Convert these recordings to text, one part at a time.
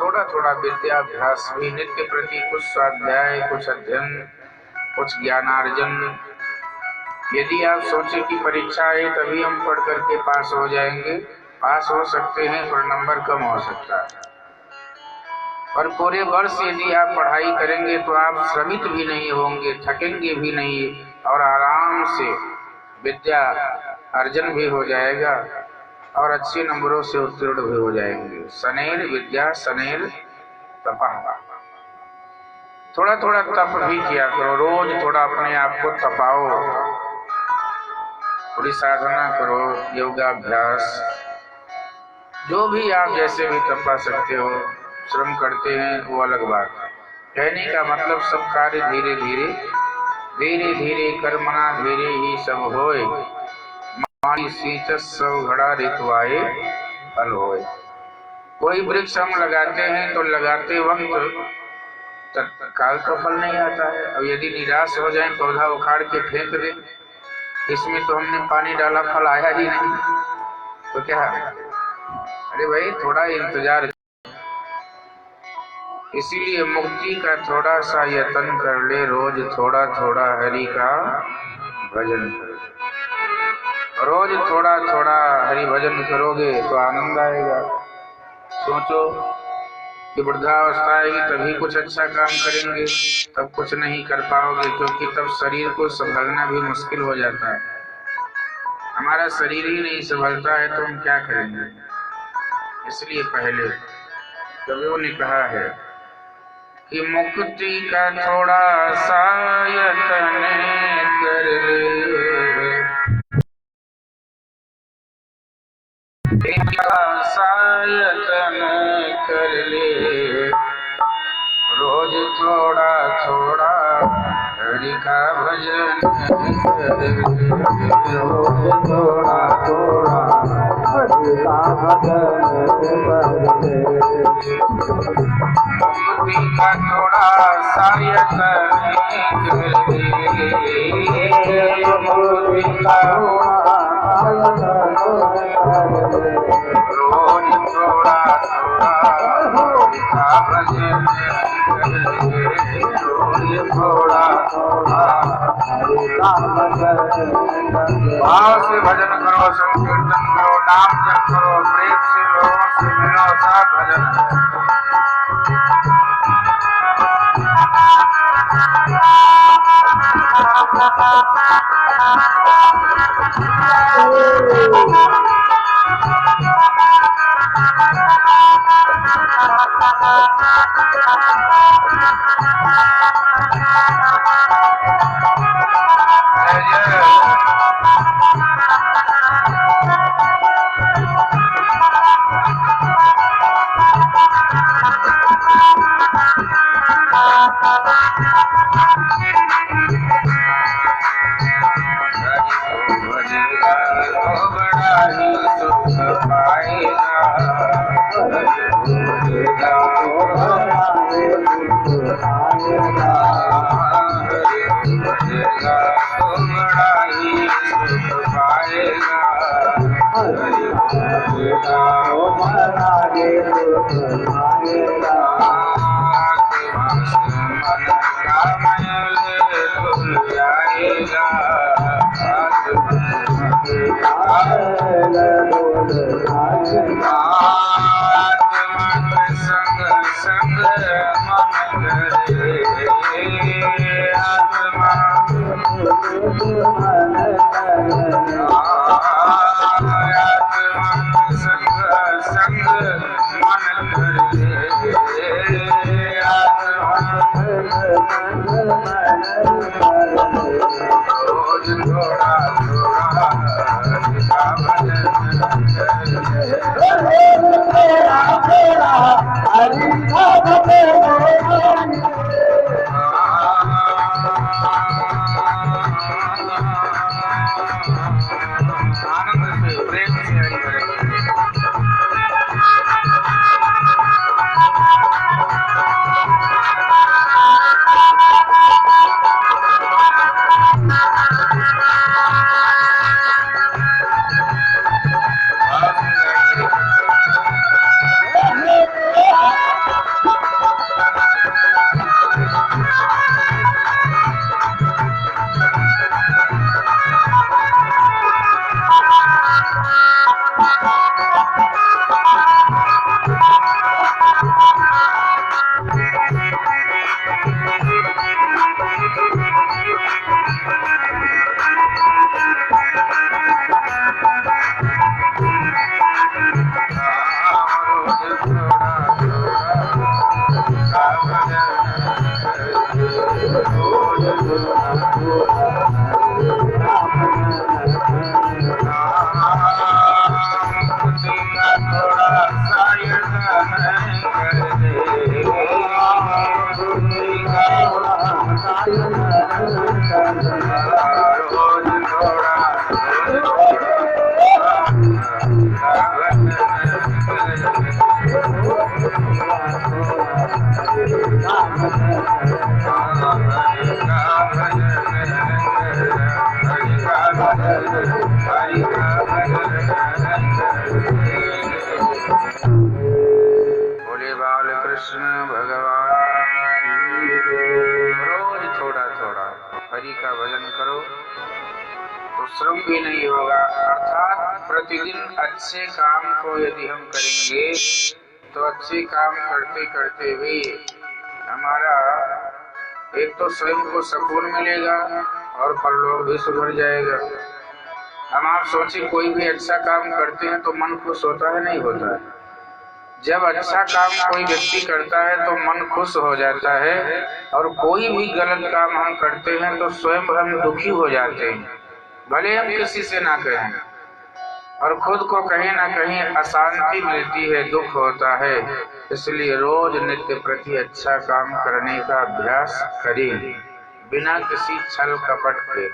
थोड़ा थोड़ा विद्याभ्यास भी, नित्य प्रति कुछ स्वाध्याय, कुछ अध्ययन, कुछ ज्ञानार्जन। यदि आप सोचे कि परीक्षा है तभी हम पढ़ करके पास हो जाएंगे, पास हो सकते हैं पर नंबर कम हो सकता है। और पूरे वर्ष यदि आप पढ़ाई करेंगे तो आप श्रमित भी नहीं होंगे, थकेंगे भी नहीं और आराम से विद्या अर्जन भी हो जाएगा और अच्छे नंबरों से उत्तीर्ण भी हो जाएंगे। शनैर विद्या शनैर तपः। थोड़ा थोड़ा तप भी किया करो, रोज थोड़ा अपने आप को तपाओ, थोड़ी साधना करो, योगाभ्यास, जो भी आप जैसे भी तपा सकते हो। श्रम करते हैं वो अलग बात है। कहने का मतलब सब कार्य धीरे धीरे धीरे धीरे कर्मणा धीरे ही सब होए, मारी सींच सब घड़ा ऋतुआए फल होए। कोई वृक्ष हम लगाते हैं तो लगाते वक्त तत्काल तो फल नहीं आता है। अब यदि निराश हो जाए, पौधा उखाड़ के फेंक दे, इसमें तो हमने पानी डाला, फल आया ही नहीं, तो क्या? अरे भाई थोड़ा इंतजार। इसीलिए मुक्ति का थोड़ा सा यत्न कर ले, रोज थोड़ा थोड़ा हरि का भजन कर। रोज थोड़ा थोड़ा हरि भजन करोगे तो आनंद आएगा। सोचो कि वृद्धावस्था आएगी तभी कुछ अच्छा काम करेंगे, तब कुछ नहीं कर पाओगे, क्योंकि तब शरीर को संभालना भी मुश्किल हो जाता है। हमारा शरीर ही नहीं संभलता है तो हम क्या करेंगे? इसलिए पहले कवियों ने कहा है कि मुक्ति का थोड़ा सा यत्न कर ले, सा यत्न कर ले, रोज थोड़ा थोड़ा हरि का भजन कर ले, रोज थोड़ा थोड़ा हरि का भजन कर ले। मुक्ति का थोड़ा सा यत्न कर ले, मुक्ति का रोज थोड़ा थोड़ा हरि का भजन कर ले, रोज थोड़ा थोड़ा हरि का भजन कर ले। भाव से भजन करो, संकीर्तन करो, नाम जप करो, प्रेम से लोगों से मिलो, सब भजन है। संग मन कर श्रम भी नहीं होगा। अर्थात प्रतिदिन अच्छे काम को यदि हम करेंगे तो अच्छे काम करते करते भी हमारा एक तो स्वयं को सुकून मिलेगा और परलोक भी सुधर जाएगा। हम आप सोचिए, कोई भी अच्छा काम करते हैं तो मन खुश होता है, नहीं होता है? जब अच्छा काम कोई व्यक्ति करता है तो मन खुश हो जाता है, और कोई भी गलत काम हम करते हैं तो स्वयं हम दुखी हो जाते हैं, भले हम किसी से ना कहें, और खुद को कहीं ना कहीं अशांति मिलती है, दुख होता है। इसलिए रोज नित्य प्रति अच्छा काम करने का अभ्यास करें, बिना किसी छल कपट के,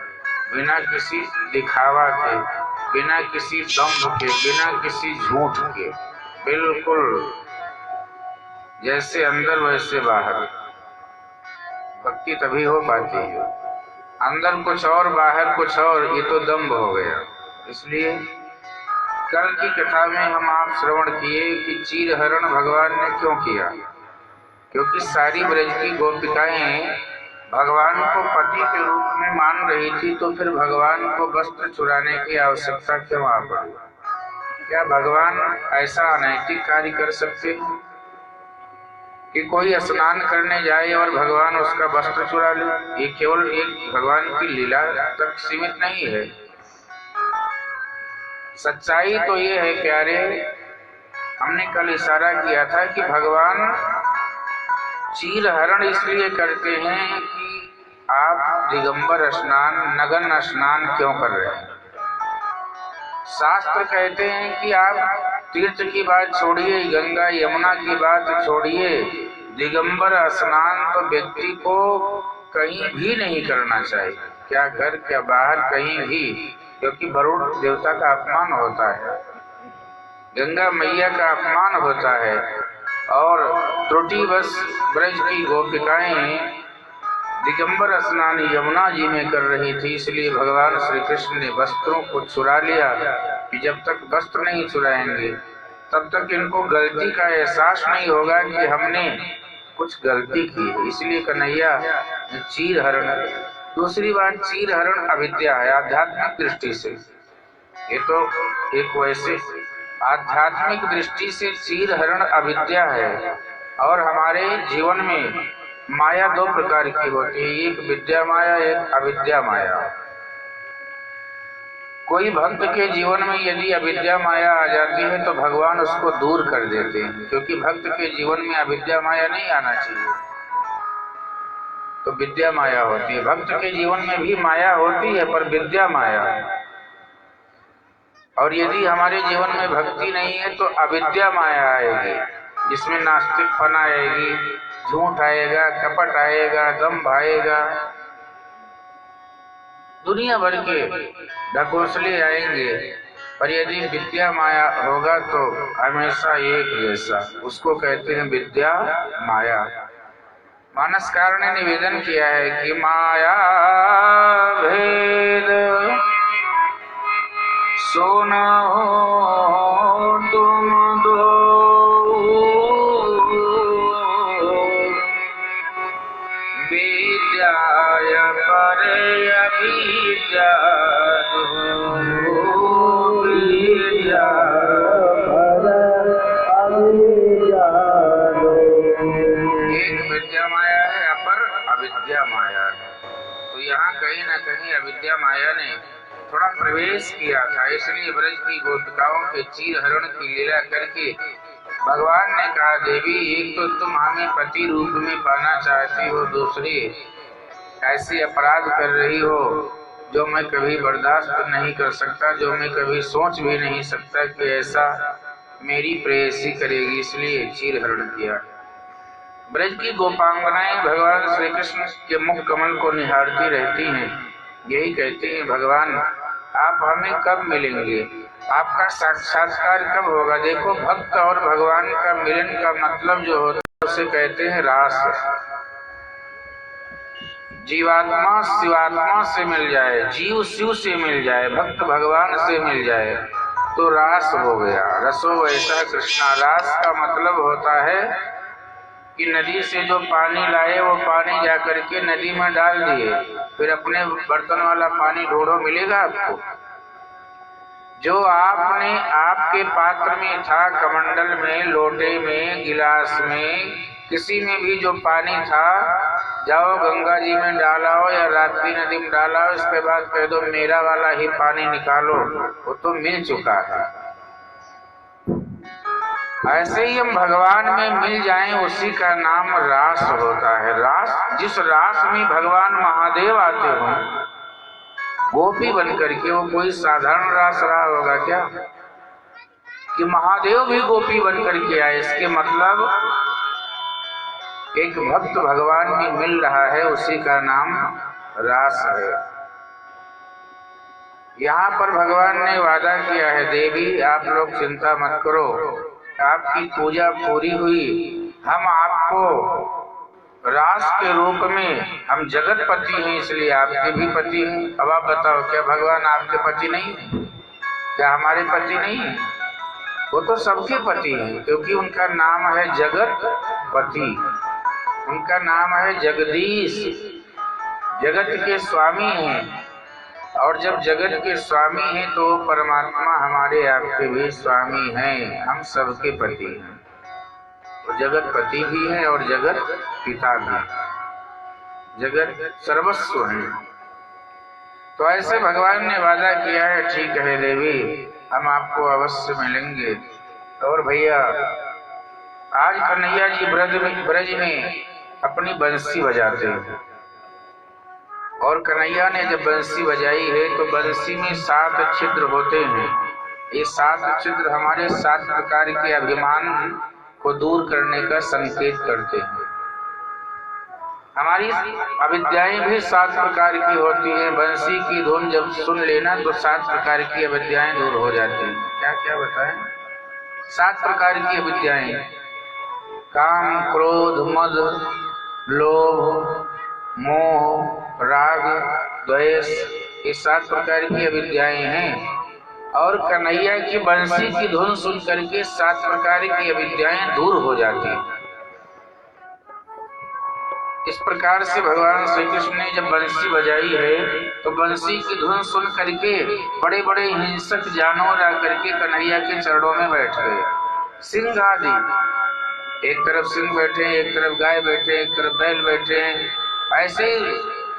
बिना किसी दिखावा के, बिना किसी दंभ के, बिना किसी झूठ के, बिल्कुल जैसे अंदर वैसे बाहर। भक्ति तभी हो पाती है, अंदर कुछ और बाहर कुछ और, ये तो दंभ हो गया। इसलिए कल की कथा में हम आप श्रवण किए कि चीरहरण भगवान ने क्यों किया, क्योंकि सारी ब्रज की गोपिकाएं भगवान को पति के रूप में मान रही थी, तो फिर भगवान को वस्त्र चुराने की आवश्यकता क्यों आ पड़ी? क्या भगवान ऐसा अनैतिक कार्य कर सकते हैं कि कोई स्नान करने जाए और भगवान उसका वस्त्र चुरा ले? ये केवल एक भगवान की लीला तक सीमित नहीं है। सच्चाई तो ये है प्यारे, हमने कल इशारा किया था कि भगवान चीरहरण इसलिए करते हैं कि आप दिगंबर स्नान, नग्न स्नान क्यों कर रहे हैं। शास्त्र कहते हैं कि आप तीर्थ की बात छोड़िए, गंगा यमुना की बात छोड़िए, दिगंबर स्नान तो व्यक्ति को कहीं भी नहीं करना चाहिए, क्या घर क्या बाहर, कहीं भी, क्योंकि वरुण देवता का अपमान होता है, गंगा मैया का अपमान होता है। और त्रुटिवश ब्रज की गोपिकाएं दिगंबर स्नान यमुना जी में कर रही थी, इसलिए भगवान श्री कृष्ण ने वस्त्रों को चुरा लिया कि जब तक वस्त्र नहीं चुराएंगे तब तक इनको गलती का एहसास नहीं होगा कि हमने कुछ गलती की है। इसलिए कन्हैया चीरहरण। दूसरी बात, चीरहरण अविद्या है आध्यात्मिक दृष्टि से। ये तो एक वैसे आध्यात्मिक दृष्टि से चीरहरण अविद्या है। और हमारे जीवन में माया दो प्रकार की होती है, एक विद्या माया, एक अविद्या माया। कोई भक्त के जीवन में यदि अविद्या माया आ जाती है तो भगवान उसको दूर कर देते हैं, क्योंकि भक्त के जीवन में अविद्या माया नहीं आना चाहिए, तो विद्या माया होती है। भक्त के जीवन में भी माया होती है पर विद्या माया है। और यदि हमारे जीवन में भक्ति नहीं है तो अविद्या माया आएगी, जिसमें नास्तिकपन आएगी, झूठ आएगा, कपट आएगा, दंभ आएगा, दुनिया भर के ढकोसले आएंगे। पर यदि विद्या माया होगा तो हमेशा एक जैसा, उसको कहते हैं विद्या माया। मानसकार ने निवेदन किया है कि माया भेद सुनो तुम दो, विद्या पर अविद्या, विद्या पर अविद्या। एक विद्या माया है, अपर अविद्या माया है। तो यहाँ कहीं ना कहीं अविद्या माया ने थोड़ा प्रवेश किया था, इसलिए ब्रज की गोपिकाओं के चीरहरण की लीला करके भगवान ने कहा, देवी एक तो तुम हमें पति रूप में पाना चाहती हो, दूसरी ऐसी अपराध कर रही हो जो मैं कभी बर्दाश्त नहीं कर सकता, जो मैं कभी सोच भी नहीं सकता कि ऐसा मेरी प्रेयसी करेगी, इसलिए चीरहरण किया। ब्रज की गोपांगनाएं भगवान श्री कृष्ण के मुख कमल को निहारती रहती हैं, यही कहती हैं, भगवान आप हमें कब मिलेंगे, आपका साक्षात्कार कब होगा। देखो, भक्त और भगवान का मिलन का मतलब जो होता है उसे कहते हैं रास। जीवात्मा शिवात्मा से मिल जाए, जीव शिव से मिल जाए, भक्त भगवान से मिल जाए तो रास हो गया। रसो वैसा कृष्णा। रास का मतलब होता है कि नदी से जो पानी लाए वो पानी जा करके नदी में डाल दिए, फिर अपने बर्तन वाला पानी ढूंढो, मिलेगा आपको? जो आपने आपके पात्र में था, कमंडल में, लोटे में, गिलास में, किसी में भी जो पानी था, जाओ गंगा जी में डालाओ या राप्ती नदी में डालाओ, इसके बाद कह दो मेरा वाला ही पानी निकालो, वो तो मिल चुका है। ऐसे ही हम भगवान में मिल जाएं, उसी का नाम रास होता है। रास, जिस रास में भगवान महादेव आते हों गोपी बन करके, वो कोई साधारण रास रहा होगा क्या कि महादेव भी गोपी बन करके आए? इसके मतलब एक भक्त भगवान में मिल रहा है, उसी का नाम रास है। यहाँ पर भगवान ने वादा किया है, देवी आप लोग चिंता मत करो, आपकी पूजा पूरी हुई, हम आपको रास के रूप में, हम जगत पति हैं इसलिए आपके भी पति हैं। अब आप बताओ, क्या भगवान आपके पति नहीं? क्या हमारे पति नहीं? वो तो सबके पति हैं, क्योंकि उनका नाम है जगत पति, उनका नाम है जगदीश, जगत के स्वामी हैं। और जब जगत के स्वामी हैं तो परमात्मा हमारे आपके भी स्वामी हैं, हम सबके पति हैं। जगत पति भी है और जगत पिता भी, जगत सर्वस्व है। तो ऐसे भगवान ने वादा किया है, ठीक है देवी, हम आपको अवश्य मिलेंगे। और भैया आज कन्हैया जी ब्रज में अपनी बंसी बजाते हैं, और कन्हैया ने जब बंसी बजाई है तो बंसी में 7 छिद्र होते हैं। ये 7 छिद्र हमारे 7 प्रकार के अभिमान को दूर करने का संकेत करते हैं। हमारी अविद्याएं भी 7 प्रकार की होती हैं। बंसी की धुन जब सुन लेना तो 7 प्रकार की अविद्याएं दूर हो जाती हैं। क्या क्या बताएं? 7 प्रकार की अविद्याएं, काम, क्रोध, मद, लोभ, मोह, राग, द्वेष, ये 7 प्रकार की अविद्याएं हैं। और कन्हैया की बंसी की धुन सुन करके 7 प्रकार की अविद्याएं दूर हो जाती हैं। इस प्रकार से भगवान श्री कृष्ण ने जब बंसी बजाई है तो बंसी की धुन सुन करके बड़े बड़े हिंसक जानवर आकर के कन्हैया के चरणों में बैठ गए। सिंह आदि, एक तरफ सिंह बैठे, एक तरफ गाय बैठे, एक तरफ बैल बैठे, ऐसे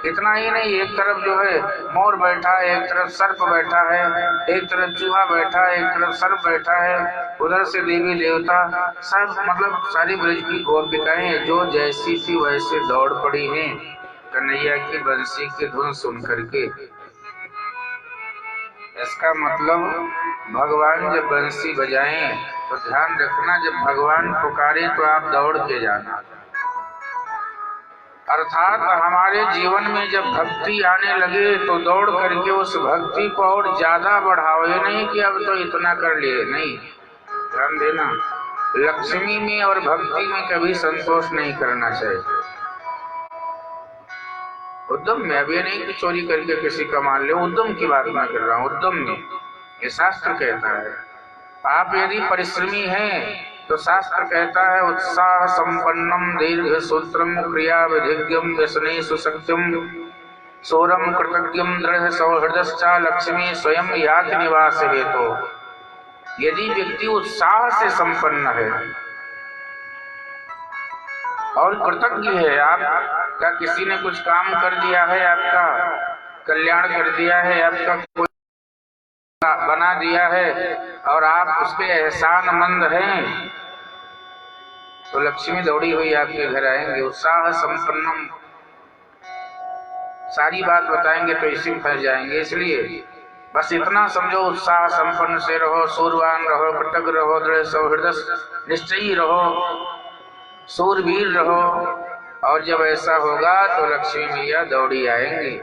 इतना ही नहीं, एक तरफ जो है मोर बैठा है, एक तरफ सर्प बैठा है, एक तरफ चूहा बैठा है, एक तरफ सर्प बैठा है, उधर से देवी देवता, सब मतलब सारी ब्रज की गोपिकाएं जो जैसी थी वैसे दौड़ पड़ी हैं कन्हैया की बंसी की धुन सुन करके। इसका मतलब भगवान जब बंसी बजाएं तो ध्यान रखना, जब भगवान पुकारे तो आप दौड़ के जाना। अर्थात हमारे जीवन में जब भक्ति आने लगे तो दौड़ करके उस भक्ति को और ज्यादा बढ़ाओ। ये नहीं कि अब तो इतना कर लिए, नहीं, ध्यान देना, लक्ष्मी में और भक्ति में कभी संतोष नहीं करना चाहिए। उद्यम में, अब ये नहीं कि चोरी करके किसी का मान ले, उद्यम की बात मैं कर रहा हूँ, उद्यम में। ये शास्त्र कहता है आप यदि परिश्रमी हैं तो शास्त्र कहता है उत्साह संपन्नम दीर्घ सूत्रम क्रिया विधिज्ञम व्यसनेषु सत्यम सोरम कृतज्ञम दृढ़ सौहृदश्चा लक्ष्मी स्वयं याति निवास हेतु। यदि व्यक्ति उत्साह से संपन्न है और कृतज्ञ है, आपका किसी ने कुछ काम कर दिया है, आपका कल्याण कर दिया है, आपका कोई बना दिया है और आप उसके एहसानमंद हैं, तो लक्ष्मी दौड़ी हुई आपके घर आएंगे। उत्साह संपन्नम, सारी बात बताएंगे तो इसी में फंस जाएंगे। इसलिए बस इतना समझो, उत्साह संपन्न से रहो, सूरवान रहो, कृतज्ञ रहो, दृढ़ सौहृदय निश्चयी रहो, सूरवीर रहो, और जब ऐसा होगा तो लक्ष्मी मैया दौड़ी आएंगी।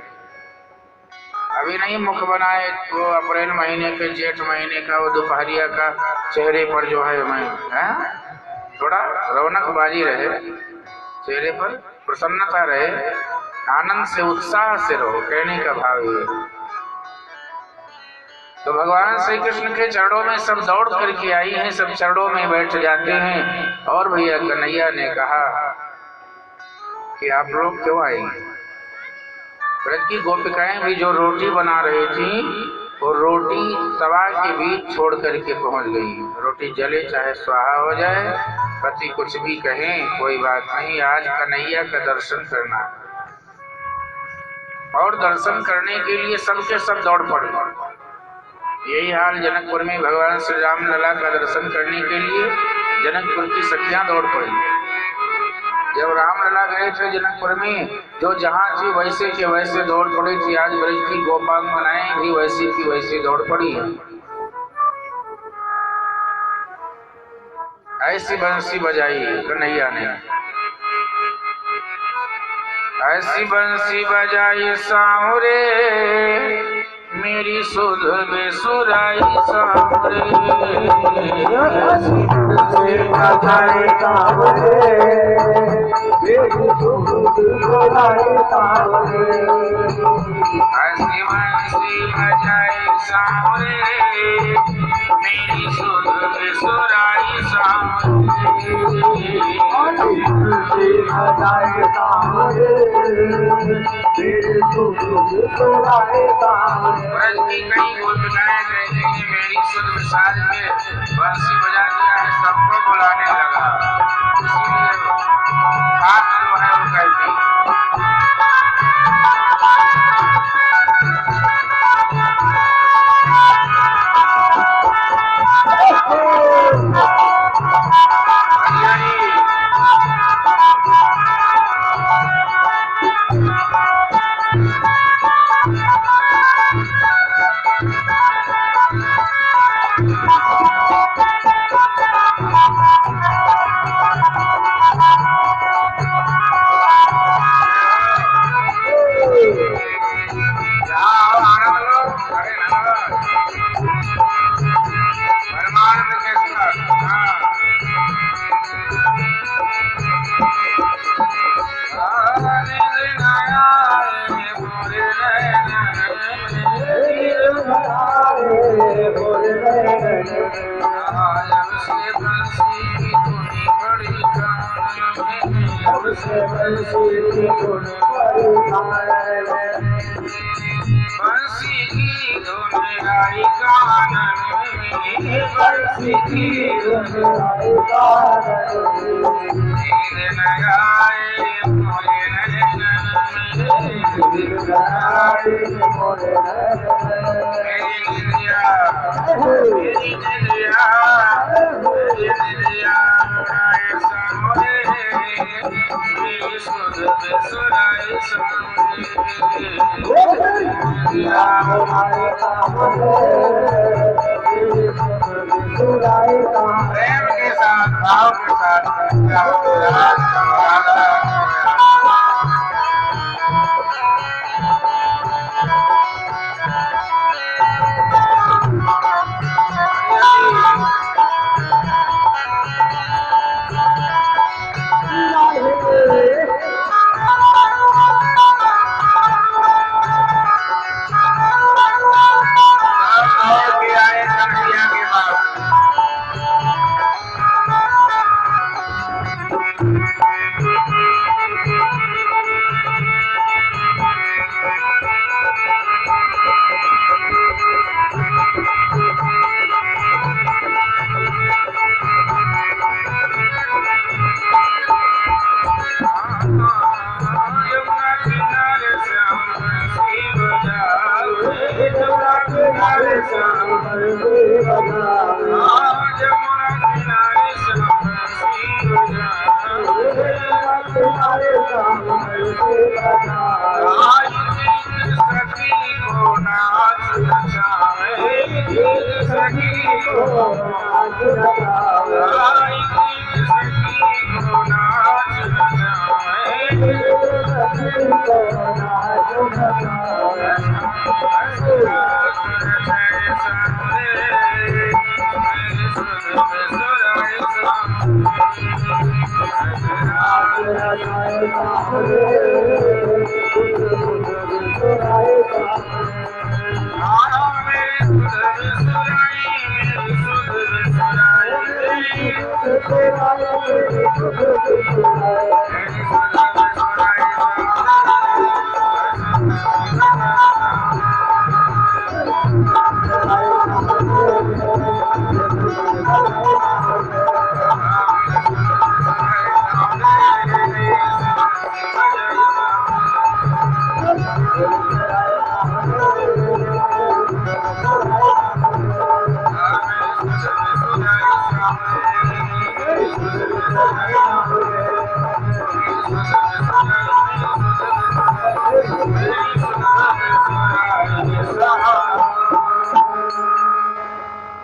अभी नहीं मुख बनाए वो अप्रैल महीने के जेठ महीने का वो दोपहरिया का चेहरे पर जो है मैं थोड़ा रौनक बाजी रहे, चेहरे पर प्रसन्नता रहे, आनंद से उत्साह से रहो, कहने का भाव ये। तो भगवान श्री कृष्ण के चरणों में सब दौड़ करके आई हैं, सब चरणों में बैठ जाते हैं। और भैया कन्हैया ने कहा कि आप लोग क्यों आई? व्रत की गोपिकाएं भी जो रोटी बना रही थी वो रोटी तवा के बीच छोड़ करके पहुंच गई। रोटी जले चाहे स्वाहा हो जाए, पति कुछ भी कहें कोई बात नहीं, आज कन्हैया का दर्शन करना। और दर्शन करने के लिए सबके सब दौड़ पड़े। यही हाल जनकपुर में भगवान श्री राम लला का दर्शन करने के लिए जनकपुर की सखियां दौड़ पड़ी। जब रामलला गए थे जनकपुर में, जो जहाँ थी वैसे के वैसे दौड़ पड़ी थी। आज ब्रज की गोपांगनाएं भी वैसी की वैसी दौड़ पड़ी है। ऐसी बंसी बजाई कन्हैया ने, ऐसी बंसी बजाई सामरे, मेरी सुध बेसुराई सामरे। ऐसी बंसी बजाई सामरे, मेरी सुध बेसुराई सामरे। ऐसी बंसी बजाई सामरे, मेरी सुध बेसुराई सामरे। बजाई सामरे, मेरी सुध बेसुराई सामरे। ब्रज की कई गोपिकाएं कहती हैं मेरी सुध विसार के बंसी बजा दिया है, सबको बुलाने लगा। इसीलिए बात जो है वो कहती प्रेम के साथ भाव के साथ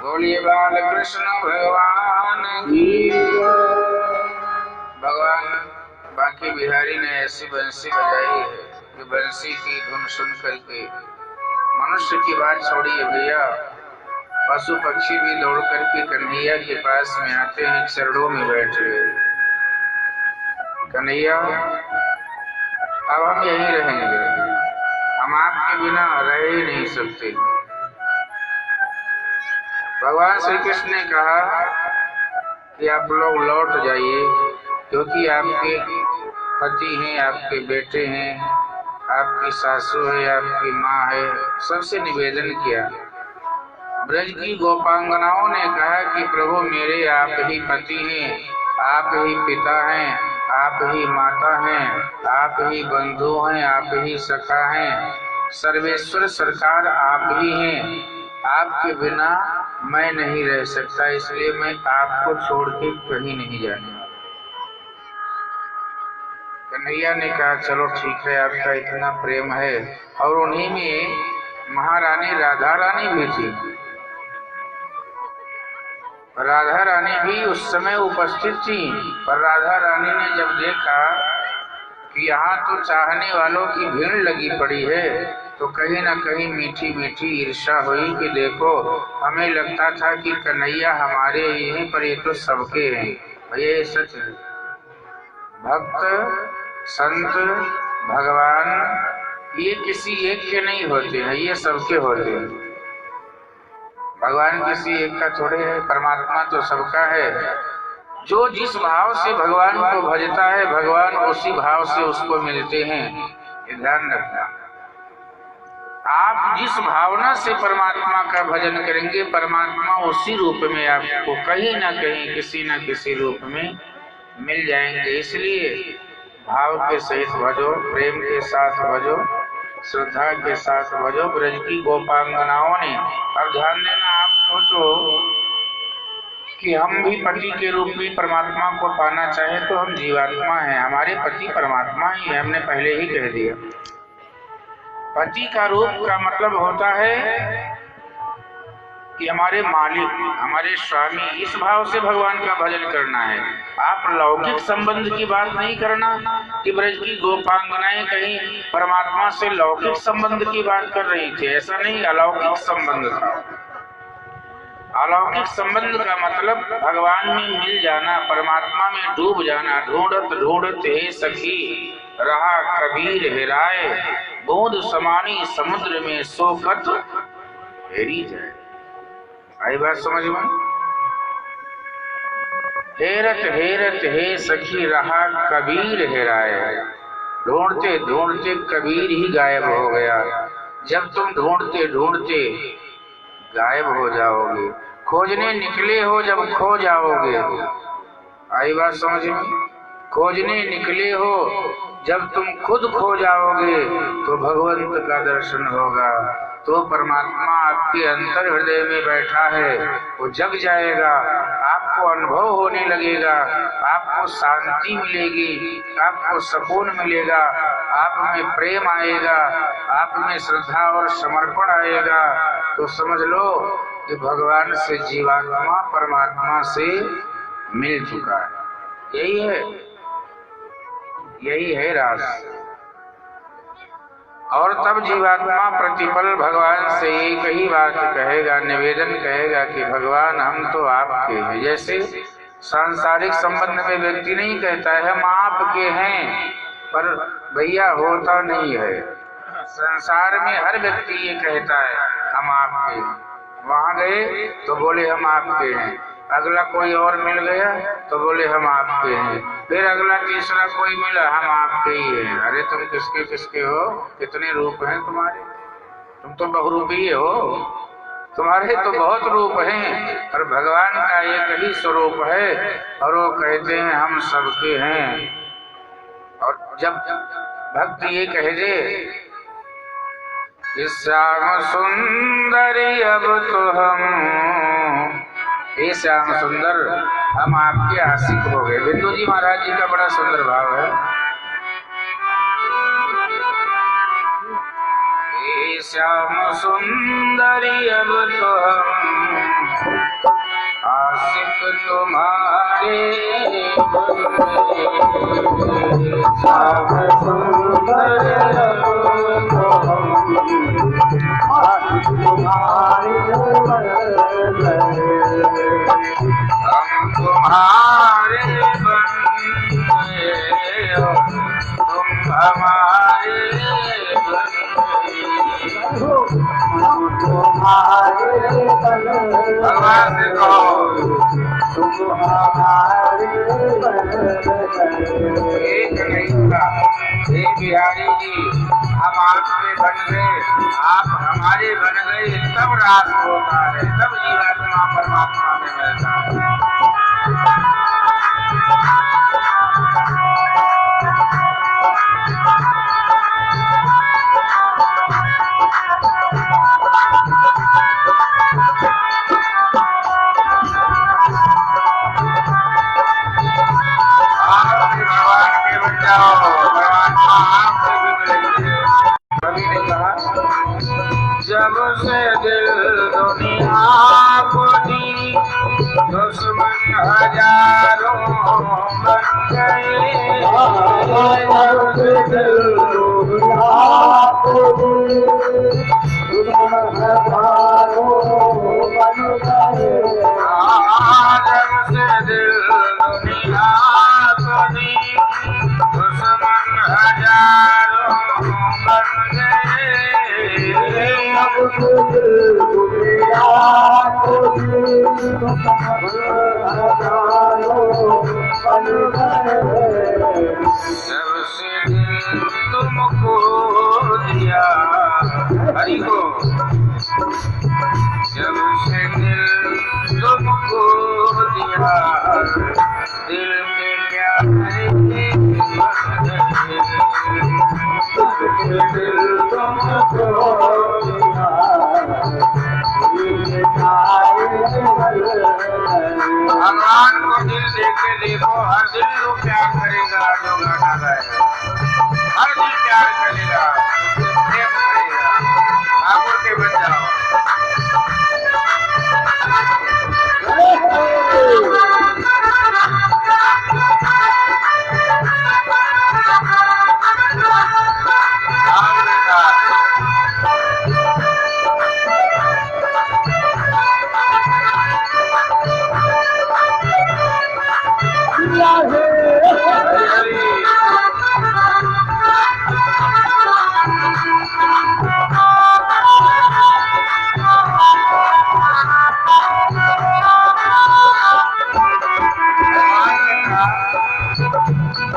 बोलिए बाल कृष्ण भगवान की। भगवान बांके बिहारी ने ऐसी बंसी बजाई है कि बंसी की धुन सुन करके मनुष्य की बात छोड़िए भैया, पशु पक्षी भी दौड़ करके कन्हैया के पास में आते हैं, चरणों में बैठ गए। कन्हैया अब हम यहीं रहेंगे, हम आपके बिना रह ही नहीं सकते। भगवान श्री कृष्ण ने कहा कि आप लोग लौट जाइए, क्योंकि आपके पति हैं, आपके बेटे हैं, आपकी सासू है, आपकी माँ है, सबसे निवेदन किया। ब्रज की गोपांगनाओं ने कहा कि प्रभु मेरे आप ही पति हैं, आप ही पिता हैं, आप ही माता हैं, आप ही बंधु हैं, आप ही सखा हैं, सर्वेश्वर सरकार आप ही हैं, आपके बिना मैं नहीं रह सकता, इसलिए मैं आपको छोड़ के कहीं नहीं जाने। कन्हैया ने कहा चलो ठीक है, आपका इतना प्रेम है। और उन्हीं में महारानी राधा रानी भी थी। राधा रानी भी उस समय उपस्थित थी, पर राधा रानी ने जब देखा कि यहाँ तो चाहने वालों की भीड़ लगी पड़ी है, तो कहीं न कहीं मीठी मीठी ईर्ष्या हुई कि देखो, हमें लगता था कि कन्हैया हमारे ही हैं, पर ये तो सबके हैं। भैया ये सच है, भक्त संत भगवान ये किसी एक के नहीं होते हैं, ये सबके होते हैं। भगवान किसी एक का थोड़े है, परमात्मा तो सबका है। जो जिस भाव से भगवान को भजता है, भगवान उसी भाव से उसको मिलते हैं, ये ध्यान रखना। आप जिस भावना से परमात्मा का भजन करेंगे, परमात्मा उसी रूप में आपको कहीं ना कहीं किसी न किसी रूप में मिल जाएंगे। इसलिए भाव के सहित भजो, प्रेम के साथ भजो, श्रद्धा के साथ भजो। ब्रज की गोपांगनाओं ने, अब ध्यान देना, आप सोचो कि हम भी पति के रूप में परमात्मा को पाना चाहे तो हम जीवात्मा हैं, हमारे पति परमात्मा ही है, हमने पहले ही कह दिया। पति का रूप का मतलब होता है कि हमारे मालिक, हमारे स्वामी, इस भाव से भगवान का भजन करना है। आप लौकिक संबंध की बात नहीं करना कि ब्रज की गोपांगनाएं कहीं परमात्मा से लौकिक संबंध की बात कर रही थी, ऐसा नहीं, अलौकिक संबंध था। अलौकिक संबंध का मतलब भगवान में मिल जाना, परमात्मा में डूब जाना। ढूंढत ढूंढत हे सखी रहा कबीर हेराए, बूंद समानी समुद्र में सोखत हेरी जाए। आई बात समझ में? हेरत हेरत हे सखी रहा कबीर हेराए, ढूंढते ढूंढते कबीर ही गायब हो गया। जब तुम ढूंढते ढूंढते गायब हो जाओगे, खोजने निकले हो जब खो जाओगे। आई बात समझ में? खोजने निकले हो जब तुम खुद खो जाओगे तो भगवंत का दर्शन होगा। तो परमात्मा आपके अंतर हृदय में बैठा है, वो जग जाएगा, आपको अनुभव होने लगेगा, आपको शांति मिलेगी, आपको सुकून मिलेगा, आप में प्रेम आएगा, आप में श्रद्धा और समर्पण आएगा। तो समझ लो कि भगवान से जीवात्मा परमात्मा से मिल चुका है। यही है, यही है राज। और तब जीवात्मा प्रतिपल भगवान से एक ही बात कहेगा, निवेदन कहेगा कि भगवान हम तो आपके हैं। जैसे सांसारिक संबंध में व्यक्ति नहीं कहता है हम आपके हैं, पर भैया होता नहीं है। संसार में हर व्यक्ति ये कहता है हम आपके हैं। वहां गए तो बोले हम आपके हैं, अगला कोई और मिल गया तो बोले हम आपके हैं, फिर अगला तीसरा कोई मिला, हम आपके ही हैं। अरे तुम किसके किसके हो? कितने रूप हैं तुम्हारे? तुम तो बहुरूपी हो, तुम्हारे तो बहुत रूप हैं, और भगवान का एक ही स्वरूप है, और वो कहते हैं हम सबके हैं। और जब भक्त ये कह दे कि श्याम सुंदरी अब तो हम, हे श्याम सुंदर हम आपके आशिक हो गए। बिंदु जी महाराज जी का बड़ा सुंदर भाव है। हे श्याम सुंदरी अब तो हम आशिक तुम्हारे, श्याम सुंदरी अब तो हम आशिक तुम्हारे, हम तुम्हारे बन गए, तुम हमारे बन भगवान से कहो तुम हमारे एक नहीं था। हे बिहारी जी हम आपके बन गए, आप हमारे बन गए, तब रास होता है, तब जीवात्मा परमात्मा में रहता है। जब से दिल दुनिया को दी, दुश्मन हजारों बन गए। जब से दिल दुनिया को दी, दुश्मन हजारों बन गए। जब से दिल दुनिया को दी, दुश्मन हजारों बन गए। सबसे दिल तुमको दिया हरि को, जब से दिल तुमको दिया, दिल के प्यारे दिल तुमको दिया, भगवान को दिल देके देखो, हर दिल को प्यार करेगा जो गाना गाएगा, हर दिल प्यार करेगा, प्रेम करेगा। ठाकुर के बन जाओ।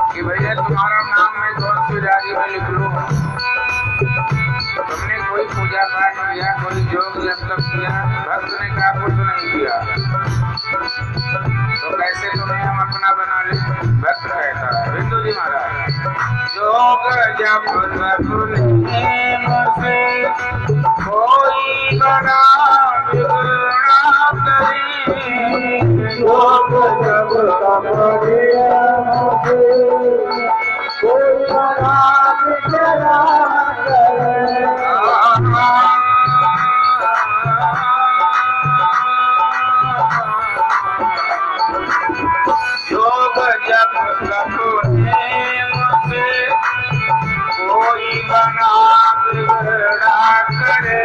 कि भैया तुम्हारा नाम मैं कौन सी डायरी में लिख लूं? तुमने कोई पूजा पाठ किया, कोई योग जब तक किया? भक्त ने कहा कुछ नहीं किया, तो कैसे तुम्हें हम अपना बना ले? भक्त कहता है बिंदु जी महाराज, योग जब से कोई बड़ा बिगड़ा करी, योग जब कोई बड़ा बिगड़ा करे। योग जब से कोई बना बिगड़ा करे,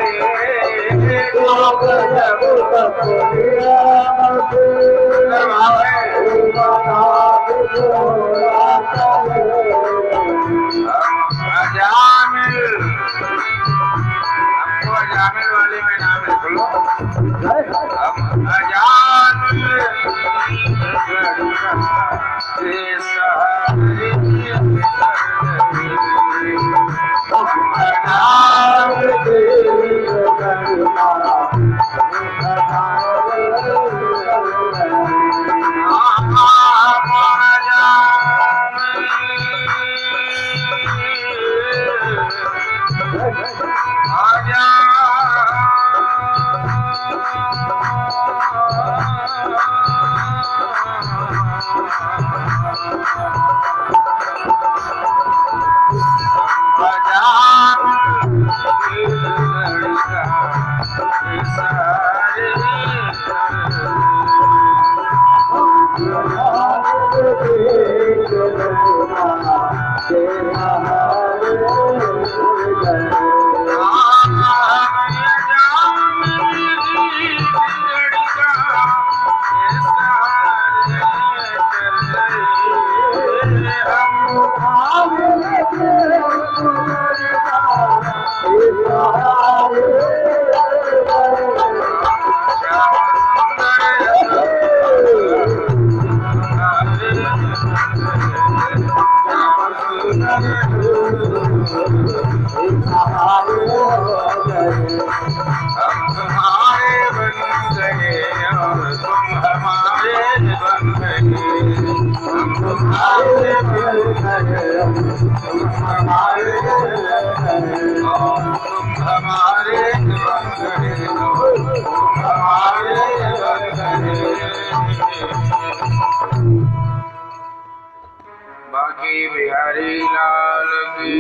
बाकी बिहारी लाल की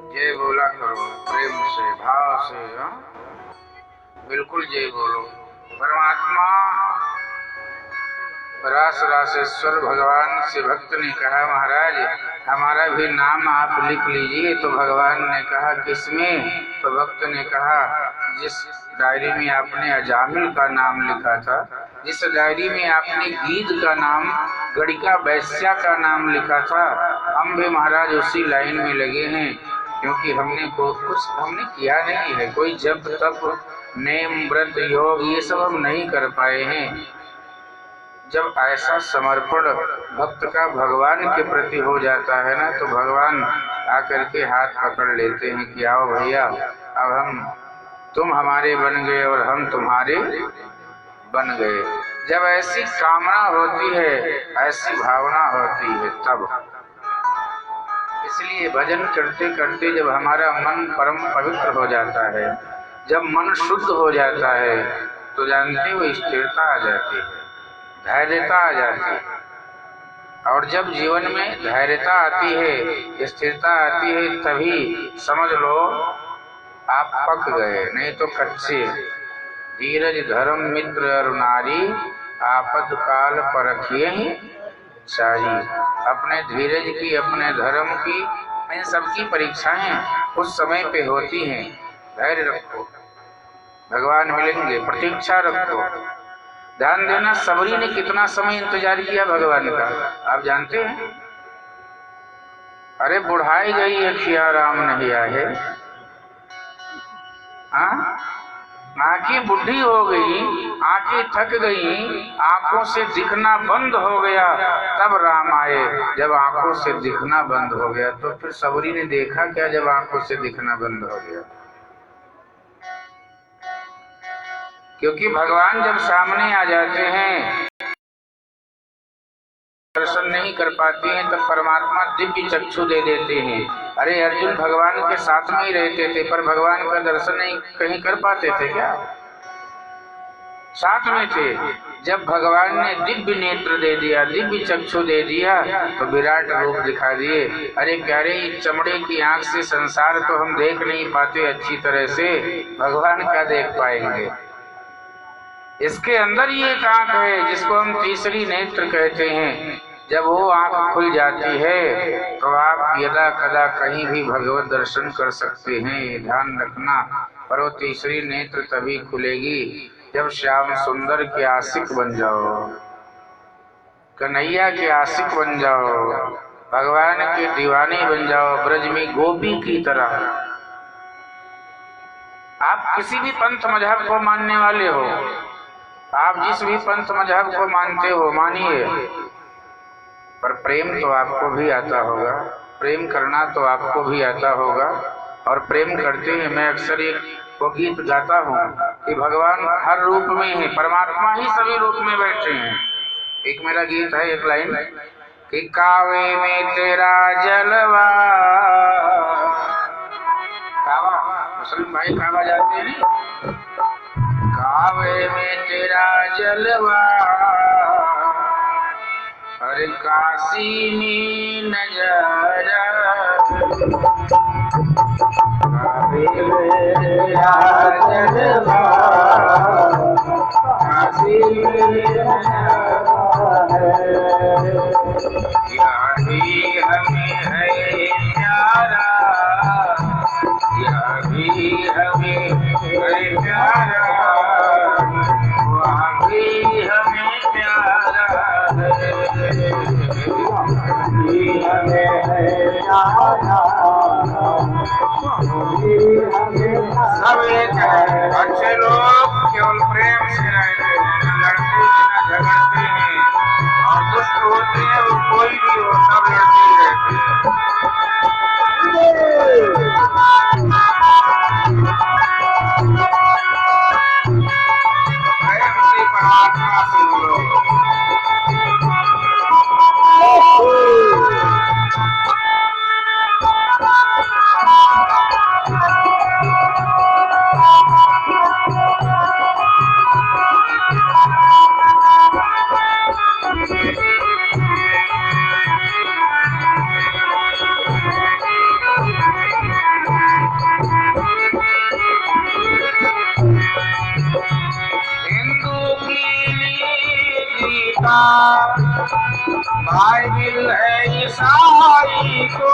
जय बोला करो, प्रेम से भाव से। बिल्कुल जय बोलो। परमात्मा रास रासेश्वर भगवान से भक्त ने कहा, महाराज हमारा भी नाम आप लिख लीजिए। तो भगवान ने कहा किसमें? तो भक्त ने कहा जिस डायरी में आपने अजामिल का नाम लिखा था, जिस डायरी में आपने गीत का नाम, गड़िका वैश्या का नाम लिखा था, हम भी महाराज उसी लाइन में लगे हैं। क्योंकि कुछ हमने किया नहीं है, कोई जप तप नेम व्रत योग ये सब हम नहीं कर पाए हैं। जब ऐसा समर्पण भक्त का भगवान के प्रति हो जाता है ना, तो भगवान आकर के हाथ पकड़ लेते हैं कि आओ भैया, अब तुम हमारे बन गए और हम तुम्हारे बन गए। जब ऐसी कामना होती है, ऐसी भावना होती है, तब इसलिए भजन करते करते जब हमारा मन परम पवित्र हो जाता है, जब मन शुद्ध हो जाता है, तो जानते हो स्थिरता आ जाती है, धैर्यता आ जाती है। और जब जीवन में धैर्यता आती है, स्थिरता आती है, तभी समझ लो आप पक गए, नहीं तो कच्चे। धीरज धर्म मित्र और नारी, आपद काल परखिए ही चाहिए। अपने धीरज की, अपने धर्म की, इन सबकी परीक्षाएं उस समय पे होती हैं। धैर्य रखो, भगवान मिलेंगे, प्रतीक्षा रखो। ध्यान देना, सबरी ने कितना समय इंतजार किया भगवान का, आप जानते हैं? अरे बुढ़ाई गई अखिया राम नहीं आए। आंखें बुढ़ी हो गई, आंखें थक गई, आंखों से दिखना बंद हो गया, तब राम आए। जब आंखों से दिखना बंद हो गया, तो फिर सबरी ने देखा क्या जब आंखों से दिखना बंद हो गया? क्योंकि भगवान जब सामने आ जाते हैं, दर्शन नहीं कर पाते हैं, तब परमात्मा दिव्य चक्षु दे देते हैं। अरे अर्जुन भगवान के साथ में ही रहते थे, पर भगवान का दर्शन नहीं कहीं कर पाते थे क्या? साथ में थे। जब भगवान ने दिव्य नेत्र दे दिया, दिव्य चक्षु दे दिया, तो विराट रूप दिखा दिए। अरे प्यारे, चमड़े की आंख से संसार तो हम देख नहीं पाते अच्छी तरह से, भगवान क्या देख पाएंगे? इसके अंदर ही एक आंख है जिसको हम तीसरी नेत्र कहते हैं। जब वो आंख खुल जाती है तो आप यदा कदा कहीं भी भगवत दर्शन कर सकते हैं, ध्यान रखना। पर वो तीसरी नेत्र तभी खुलेगी जब श्याम सुंदर के आशिक बन जाओ, कन्हैया के आशिक बन जाओ, भगवान के दीवाने बन जाओ, ब्रज में गोपी की तरह। आप किसी भी पंथ मजहब को मानने वाले हो, आप जिस भी पंथ मजहब को मानते हो मानिए, पर प्रेम तो आपको भी आता होगा, प्रेम करना तो आपको भी आता होगा। और प्रेम करते हैं, मैं अक्सर एक वो गीत गाता हूँ कि भगवान हर रूप में है, परमात्मा ही सभी रूप में बैठे हैं। एक मेरा गीत है, एक लाइन कि कावे में तेरा जलवा, कावा मुस्लिम भाई कावा जाते हैं, कावे में तेरा जलवा, अरे काशी में नजारा, कावे में तेरा जलवा, काशी में नजारा है, हमें सब एक है। अच्छे लोग केवल प्रेम से रहते हैं, न लड़ते हैं न झगड़ते हैं, और दुष्ट होते हैं वो कोई भी हो, सब लड़ते ही रहते हैं। प्रेम से परमात्मा सुन लो। बाइबिल है ईसाई को,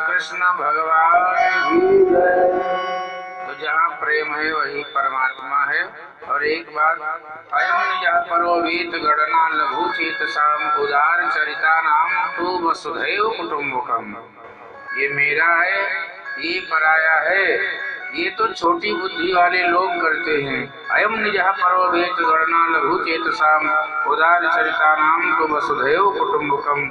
कृष्ण भगवान। तो जहाँ प्रेम है वही परमात्मा है। और एक बात, अयम निजः परो वीत गणना लघु चेत साम उदार चरिता नाम तो वसुधैव कुटुम्बकम। ये मेरा है, ये पराया है, ये तो छोटी बुद्धि वाले लोग करते हैं। अयम निजः परो वीत गणना लघु चेत साम उदार चरिता नाम तो वसुधैव कुटुम्बकम।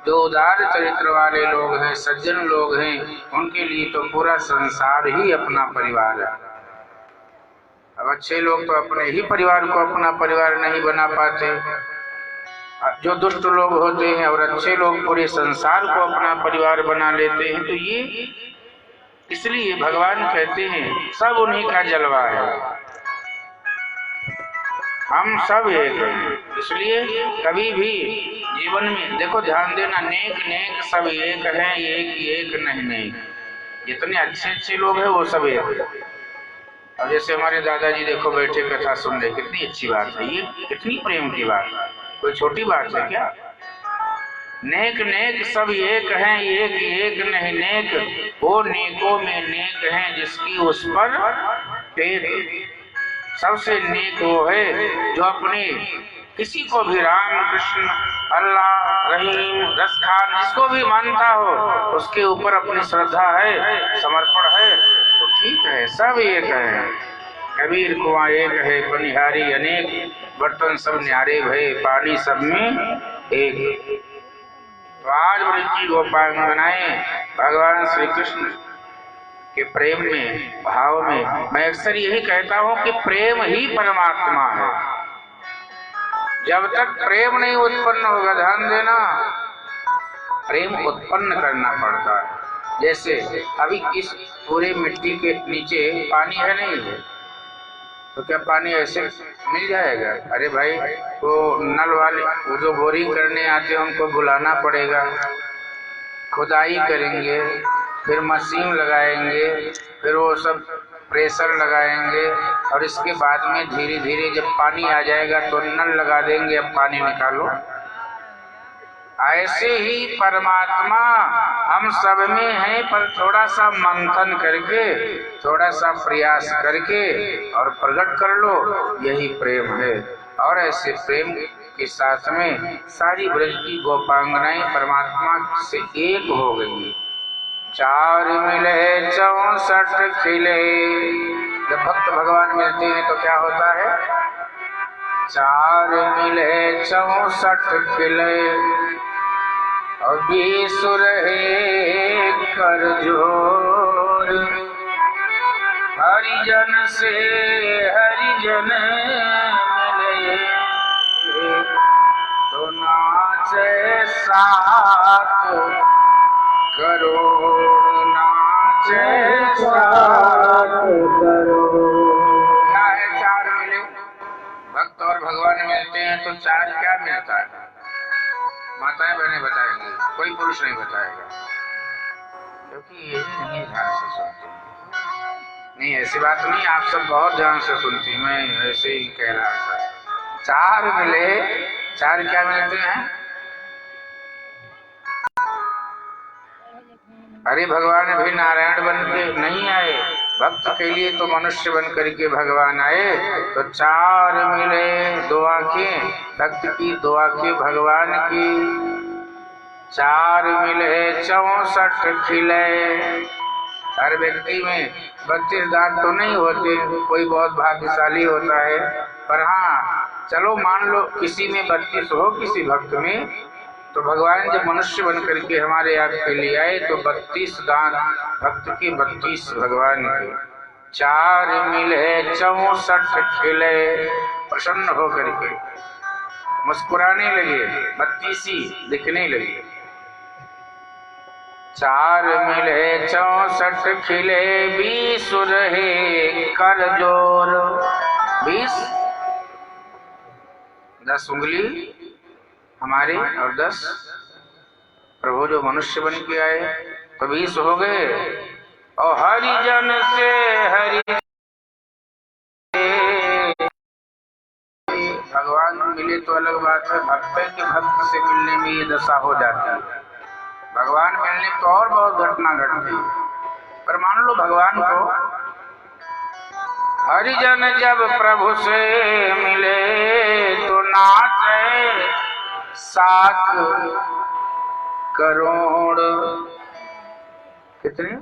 जो उदार चरित्र वाले लोग हैं, सज्जन लोग हैं, उनके लिए तो पूरा संसार ही अपना परिवार है। अब अच्छे लोग तो अपने ही परिवार को अपना परिवार नहीं बना पाते। जो दुष्ट लोग होते हैं और अच्छे लोग पूरे संसार को अपना परिवार बना लेते हैं। तो ये इसलिए भगवान कहते हैं सब उन्हीं का जलवा है, हम सब एक हैं। इसलिए कभी भी जीवन में देखो, ध्यान देना, नेक नेक सब एक हैं, एक नहीं नेक। जितने अच्छे अच्छे लोग हैं वो सब एक हैं। अब जैसे हमारे दादाजी देखो बैठे कथा सुन रहे, कितनी अच्छी बात है, ये कितनी प्रेम की बात है। कोई छोटी बात है क्या? नेक नेक सब एक हैं, एक एक नहीं नेक, वो नेकों में नेक हैं जिसकी उस पर टेक। सबसे नेक वो है जो अपने किसी को भी राम कृष्ण अल्लाह रहीम रसखान जिसको भी मानता हो उसके ऊपर अपनी श्रद्धा है, समर्पण है, तो ठीक है, सब एक है। कबीर कुआं एक है, पनिहारी अनेक, बर्तन सब न्यारे भये, पानी सब में एक। तो आज ब्रज की गोपांगनाएं भगवान श्री कृष्ण के प्रेम में, भाव में, मैं अक्सर यही कहता हूं कि प्रेम ही परमात्मा है। जब तक प्रेम नहीं उत्पन्न होगा, ध्यान देना, प्रेम उत्पन्न करना पड़ता है। जैसे अभी इस पूरे मिट्टी के नीचे पानी है नहीं है, तो क्या पानी ऐसे मिल जाएगा? अरे भाई, वो नल वाले, वो जो बोरिंग करने आते हैं उनको बुलाना पड़ेगा, खुदाई करेंगे, फिर मशीन लगाएंगे, फिर वो सब प्रेशर लगाएंगे, और इसके बाद में धीरे धीरे जब पानी आ जाएगा तो नल लगा देंगे, अब पानी निकालो। ऐसे ही परमात्मा हम सब में है, पर थोड़ा सा मंथन करके, थोड़ा सा प्रयास करके और प्रकट कर लो, यही प्रेम है। और ऐसे प्रेम के साथ में सारी ब्रज की गोपांगनाएं परमात्मा से एक हो गई। चार मिले 64 खिले। जब भक्त भगवान मिलते हैं तो क्या होता है? चार मिले 64 खिले, और बीसुर कर जोर, हरिजन से हरिजन मिले, तो नाचे 7 करोड़, नाचे 7 करोड़। क्या है चार मिले? भक्त और भगवान मिलते हैं तो चार क्या मिलता है? माताएं बहनें बताएंगी, कोई पुरुष नहीं बताएगा, क्योंकि ये नहीं ध्यान से सुनते। नहीं, ऐसी बात नहीं, आप सब बहुत ध्यान से सुनती, मैं ऐसे ही कह रहा था। चार मिले, चार क्या मिलते हैं? अरे भगवान अभी नारायण बन के नहीं आए, भक्त के लिए तो मनुष्य बन करके भगवान आए। तो चार मिले, 2 आंखें भक्त की, 2 आंखें भगवान की, चार मिले 64 खिले। हर व्यक्ति में 32 दांत तो नहीं होते, कोई बहुत भाग्यशाली होता है, पर हाँ चलो मान लो किसी में 32 हो, किसी भक्त में, तो भगवान जब मनुष्य बन करके हमारे याद के लिए आए तो 32 दांत भक्त की, 32 भगवान के। चार मिले 64 खिले, प्रसन्न हो करके मुस्कुराने लगे, 32 दिखने लगे। चार मिले 64 खिले, 20 रहे कर जोर। 20, 10 उंगली हमारे और 10 प्रभु जो मनुष्य बन के आए, तो 20 हो गए। और हरिजन से हरि, भगवान मिले तो अलग बात है, भक्त के भक्त से मिलने में ये दशा हो जाती है। भगवान मिलने तो और बहुत घटना घटती, पर मान लो भगवान को हरिजन जब प्रभु से मिले तो नाचे 7 करोड़। कितने?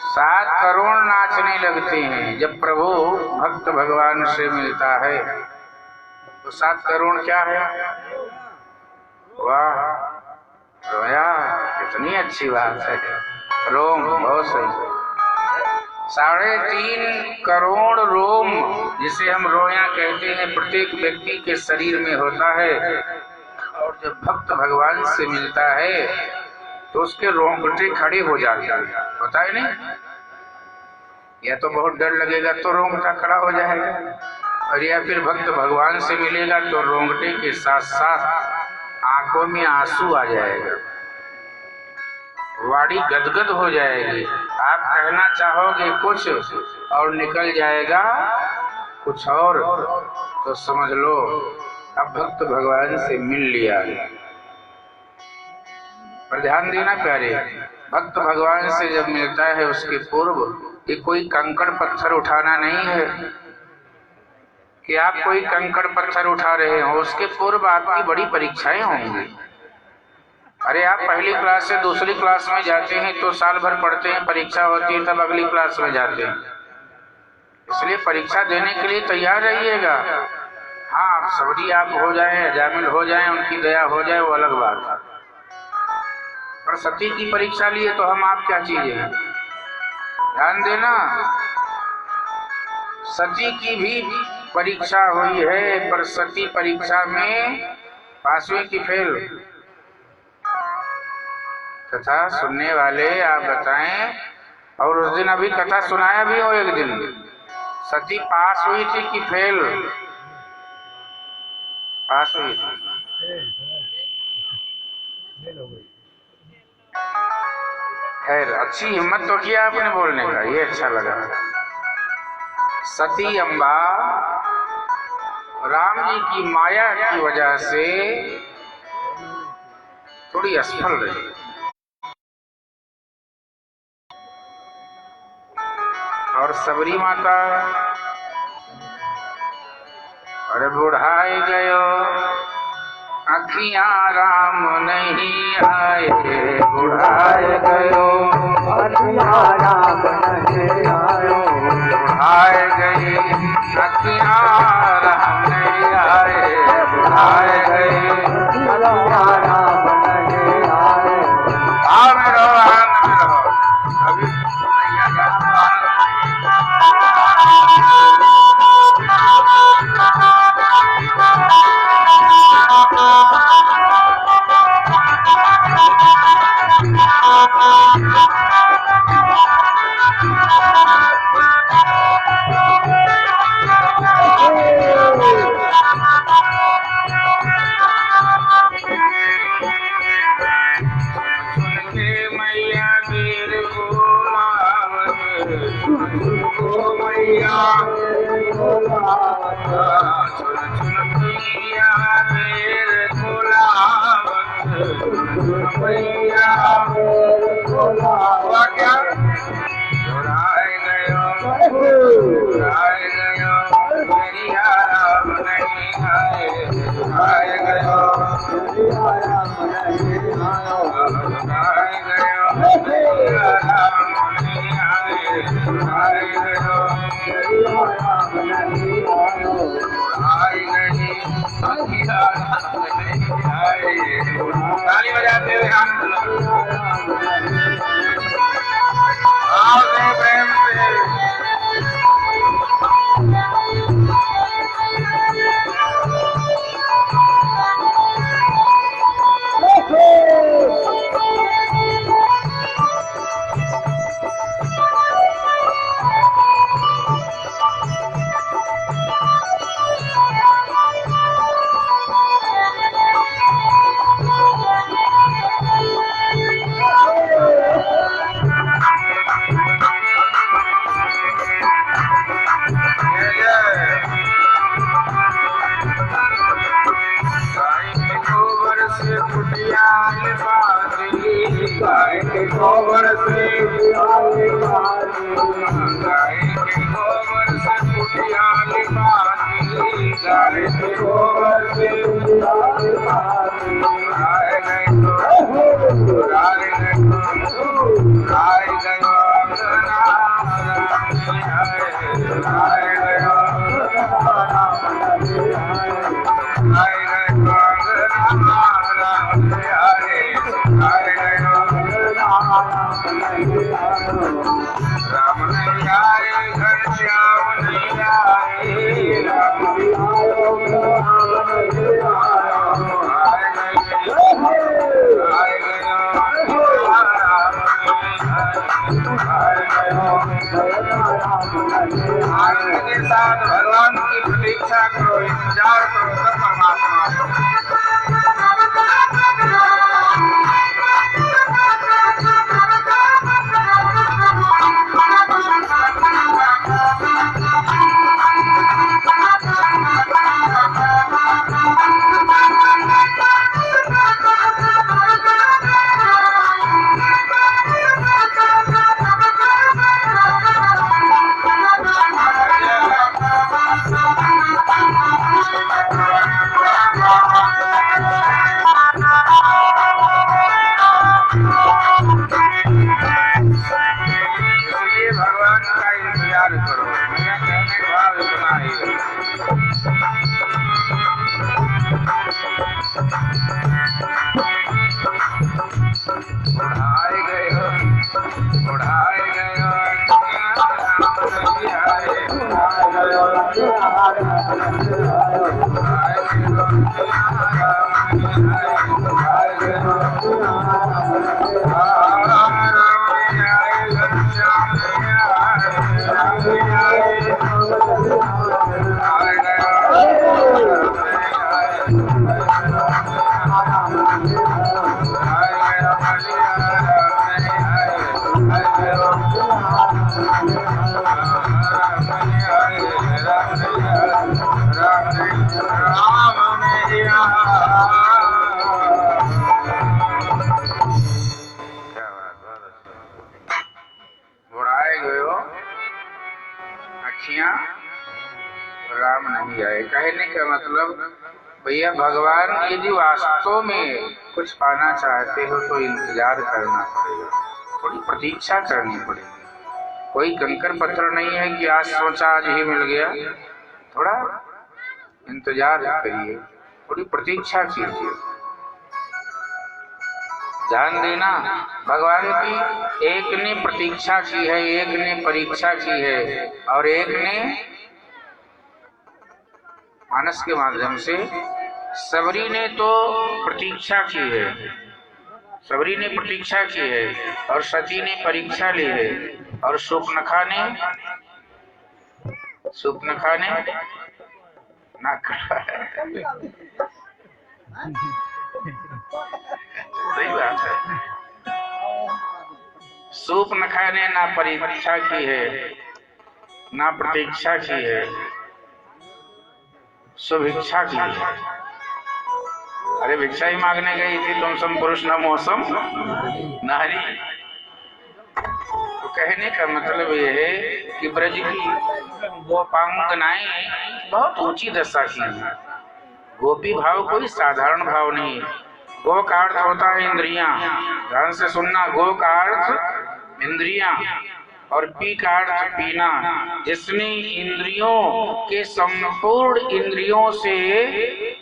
7 करोड़ नाचने लगते हैं जब प्रभु भक्त भगवान से मिलता है। तो 7 करोड़ क्या है? वाह रोया, कितनी अच्छी बात है, रोम बहुत सही। 3.5 करोड़ रोम, जिसे हम रोया कहते हैं, प्रत्येक व्यक्ति के शरीर में होता है। और जब भक्त भगवान से मिलता है तो उसके रोंगटे खड़े हो जाते हैं, होता है नहीं? या तो बहुत डर लगेगा तो रोंगटा खड़ा हो जाएगा, और या फिर भक्त भगवान से मिलेगा तो रोंगटे के साथ साथ आंखों में आंसू आ जाएगा, वाणी गदगद हो जाएगी। आप कहना चाहोगे कुछ और निकल जाएगा कुछ और, तो समझ लो भक्त भगवान से मिल लिया। पर ध्यान देना प्यारे, भक्त भगवान से जब मिलता है उसके पूर्व ये कोई कंकड़ पत्थर उठाना नहीं है कि आप कोई कंकड़ पत्थर उठा रहे हो। उसके पूर्व आपकी बड़ी परीक्षाएं होंगी। अरे आप पहली क्लास से दूसरी क्लास में जाते हैं तो साल भर पढ़ते हैं, परीक्षा होती है तब अगली क्लास में जाते हैं। इसलिए परीक्षा देने के लिए तैयार रहिएगा। हाँ, आप सबरी आप हो जाए, अजामिल हो जाए, उनकी दया हो जाए, वो अलग बात है। पर सती की परीक्षा लिए तो हम आप क्या चीजें हैं? ध्यान देना, सती की भी परीक्षा हुई है, पर सती परीक्षा में पास हुई कि फेल? कथा सुनने वाले आप बताएं। और उस दिन अभी कथा सुनाया भी हो, एक दिन सती पास हुई थी कि फेल? पास हुई थी। खैर, अच्छी हिम्मत तो किया आपने बोलने का, ये अच्छा लगा। सती अम्बा राम जी की माया की वजह से थोड़ी असफल रही। और सबरी माता, अरे बुढ़ाए गयो अखियां राम नहीं आए, बुढ़ाए गयो अखियां राम नहीं आए, बुढ़ाए गई अखियां राम नहीं आए, बुढ़ाए गई अखियां राम नहीं आए। आनंद में रहो, आनंद में रहो। अभी ताली बजाते हुए प्रेम से। राम नहीं आए। कहने का मतलब भैया भगवान यदि वास्तव में कुछ पाना चाहते हो तो इंतजार करना पड़ेगा, थोड़ी प्रतीक्षा करनी पड़ेगी। कोई कंकर पत्थर नहीं है कि आज सोचा आज ही मिल गया, थोड़ा इंतजार करिए, थोड़ी प्रतीक्षा कीजिए। ध्यान देना, भगवान की एक ने प्रतीक्षा की है, एक ने परीक्षा की है और एक ने मानस के माध्यम से। सबरी ने तो प्रतीक्षा की है, सबरी ने प्रतीक्षा की है और सती ने परीक्षा ली है और शूर्पणखा ने ना करा है। सही बात है, शूर्पणखा ने ना परीक्षा की है ना प्रतीक्षा की है, सुभिक्षा की है। अरे भिक्षा ही मांगने गई थी, तुम सम पुरुष न मौसम नारी। तो कहने का मतलब यह है कि ब्रज की गोपांगनाएं बहुत ऊंची दशा की है। गोपी भाव कोई साधारण भाव नहीं। गो का अर्थ होता है इंद्रियां, ध्यान से सुनना। गो का अर्थ इंद्रियां और पी का अर्थ पीना। जिसने इंद्रियों के संपूर्ण इंद्रियों से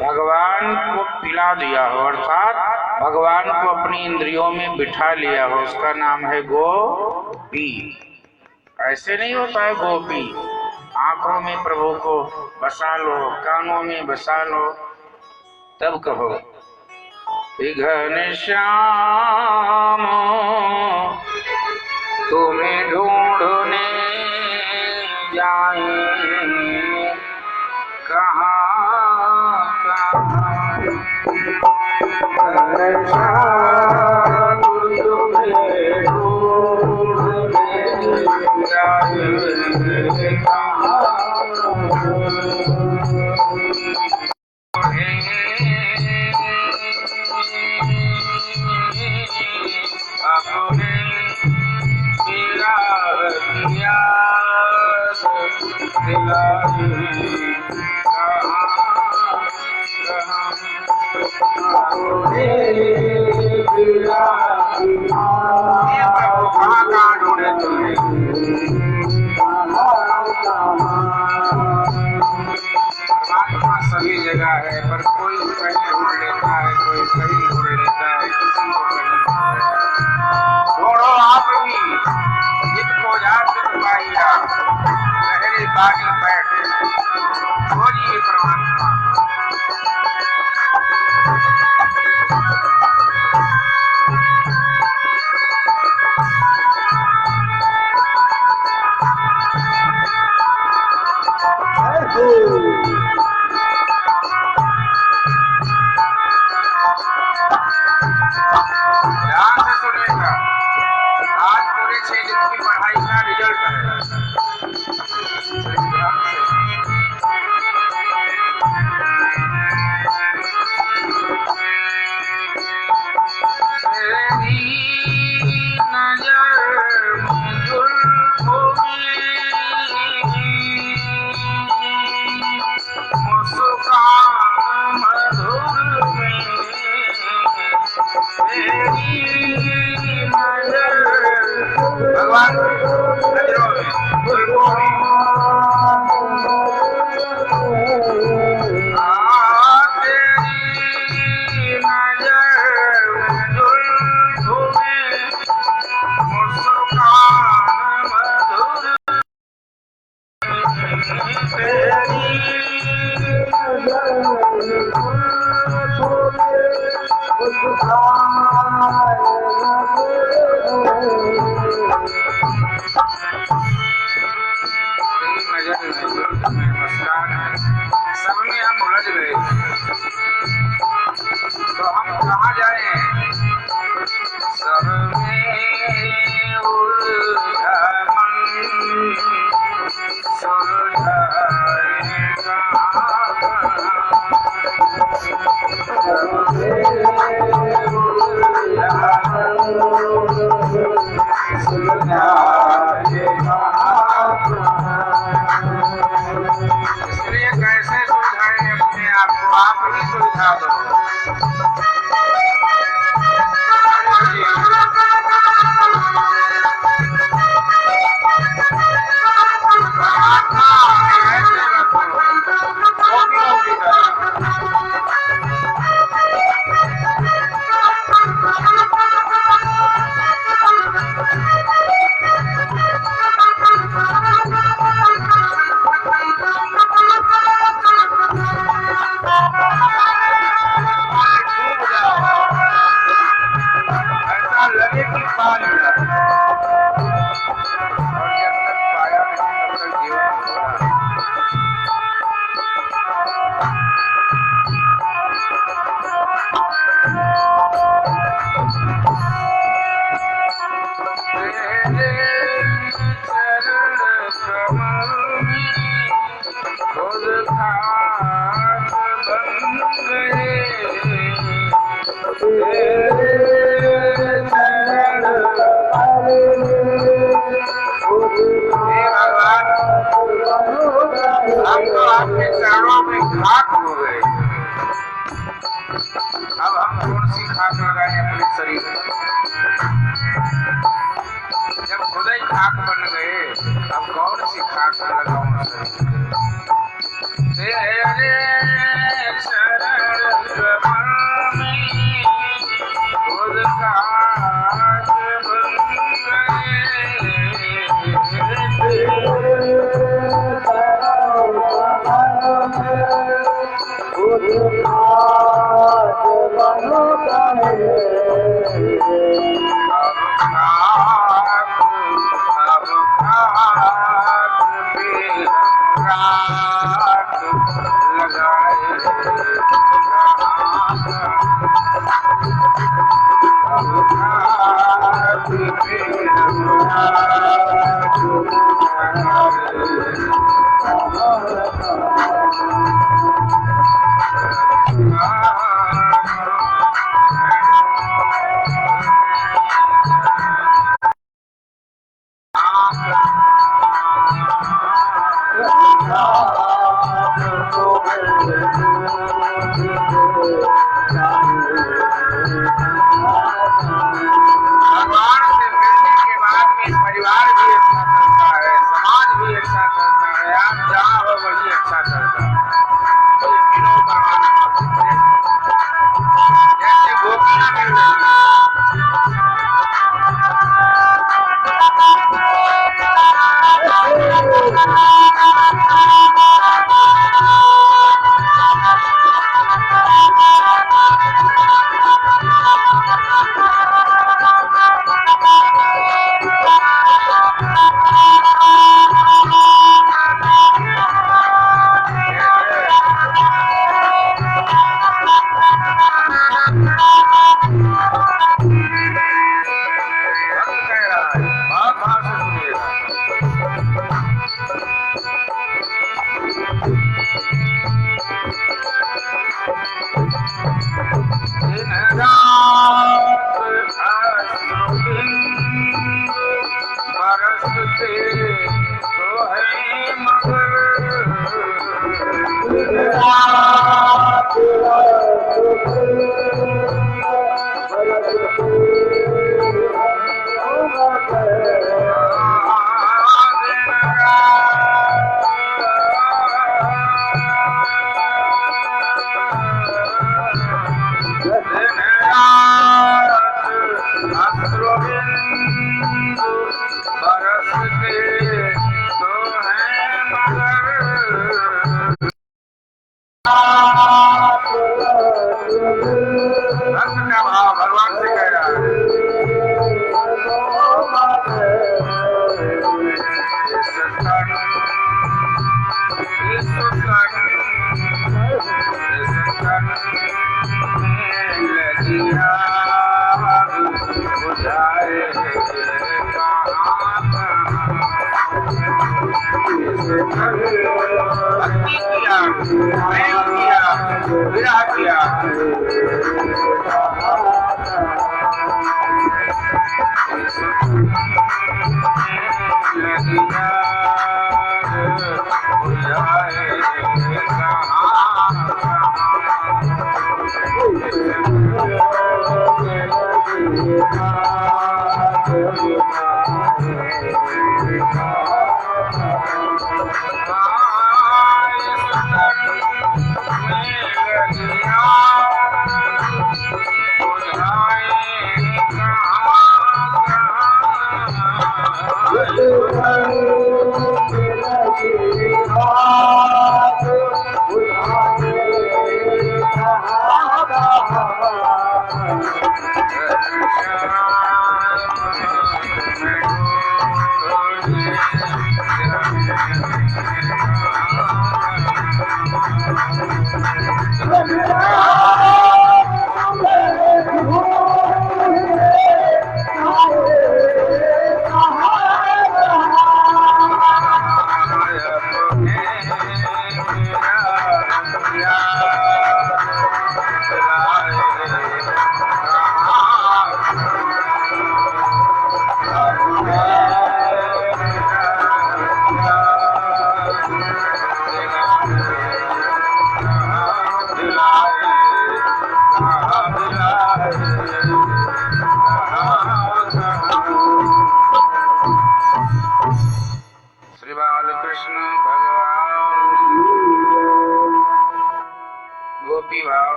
भगवान को पिला दिया हो, अर्थात भगवान को अपनी इंद्रियों में बिठा लिया हो, उसका नाम है गोपी। ऐसे नहीं होता है गोपी, आंखों में प्रभु को बसा लो, कानों में बसा लो, तब कहो घन श्याम तुम्हें ढूंढने जाए कहाँ कहाँ, घन श्याम तुम्हें ढूंढने जाए कहाँ। सभी जगह है, पर कोई कहीं ढूंढ लेता है, कोई कहीं ढूंढ लेता है, किसी को कहीं ढूंढो आप भी जिसको जात पाइया लहरे बागी बैठे खोजिए परमात्मा। ध्यान से सुनिएगा, आज पूरे 6 दिन की पढ़ाई का रिजल्ट है। भगवान नजरों में मुस्कान है, सब में हम उलझ गए। तो हम कहाँ जाए? सब में उलझा मन, सुलझाए इसलिए कैसे सुलझाए अपने आप को? आप ही सुलझा दो। आपके चरणों में खाक हो गए। अब हम कौन सी खाक लगाए अपने शरीर में? जब खुद ही खाक बन गए, अब कौन सी खाक लगाऊं शरीर? तेरे शरण कमल में खुद खाक बन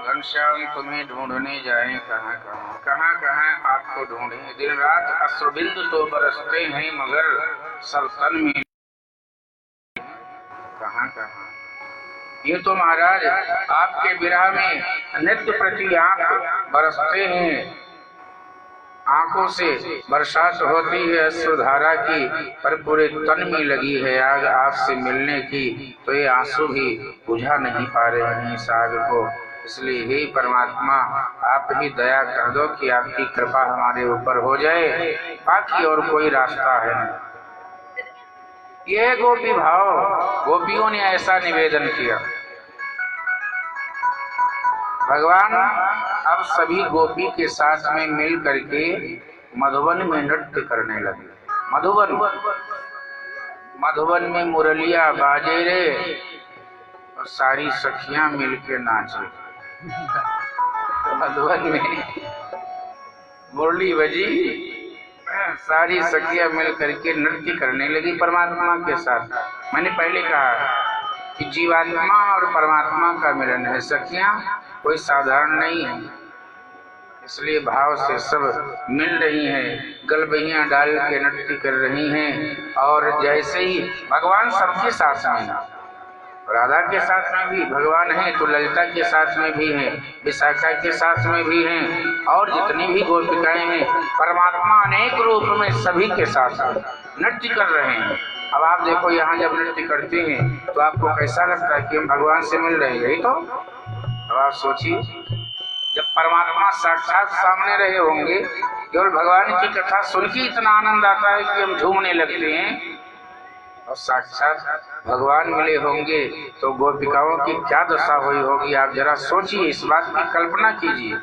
घनश्याम तुम्हें ढूंढने जाए कहाँ कहाँ, कहाँ कहाँ आपको ढूंढे। दिन रात अश्रुबिंदु तो बरसते हैं मगर सब तन में कहाँ कहाँ। ये तो महाराज आपके विरह में नित्य प्रति आंख बरसते हैं, आंखों से बरसात होती है अश्रुधारा की, पर पूरे तन में लगी है आग आपसे मिलने की, तो ये आंसू भी बुझा नहीं पा रहे हैं इस आग को। इसलिए हे परमात्मा आप ही दया कर दो कि आपकी कृपा हमारे ऊपर हो जाए, बाकी और कोई रास्ता है नहीं। यह गोपी भाव, गोपियों ने ऐसा निवेदन किया। भगवान अब सभी गोपी के साथ में मिल करके मधुवन में नृत्य करने लगे। मधुवन में मुरलिया बाजे रे और सारी सखियां मिल के नाचे। मधुवन में मुरली बजी, सारी सखियां मिल करके नृत्य करने लगी परमात्मा के साथ। मैंने पहले कहा कि जीवात्मा और परमात्मा का मिलन है, सखियां कोई साधारण नहीं है, इसलिए भाव से सब मिल रही हैं, गलबहियां डाल के नृत्य कर रही हैं। और जैसे ही भगवान सबके साथ में, राधा के साथ में भी भगवान है तो ललिता के साथ में भी हैं, विशाखा के साथ में भी हैं, और जितनी भी गोपिकाएं हैं परमात्मा अनेक रूप में सभी के साथ नृत्य कर रहे हैं। अब आप देखो यहाँ जब नृत्य करते हैं तो आपको कैसा लगता है कि हम भगवान से मिल रहे हैं, यही तो। अब आप सोचिए जब परमात्मा साक्षात सामने रहे होंगे, केवल भगवान की कथा सुन के इतना आनंद आता है कि हम झूमने लगते हैं, और साक्षात भगवान मिले होंगे तो गोपिकाओं की क्या दशा हुई होगी। आप जरा सोचिए, इस बात की कल्पना कीजिए,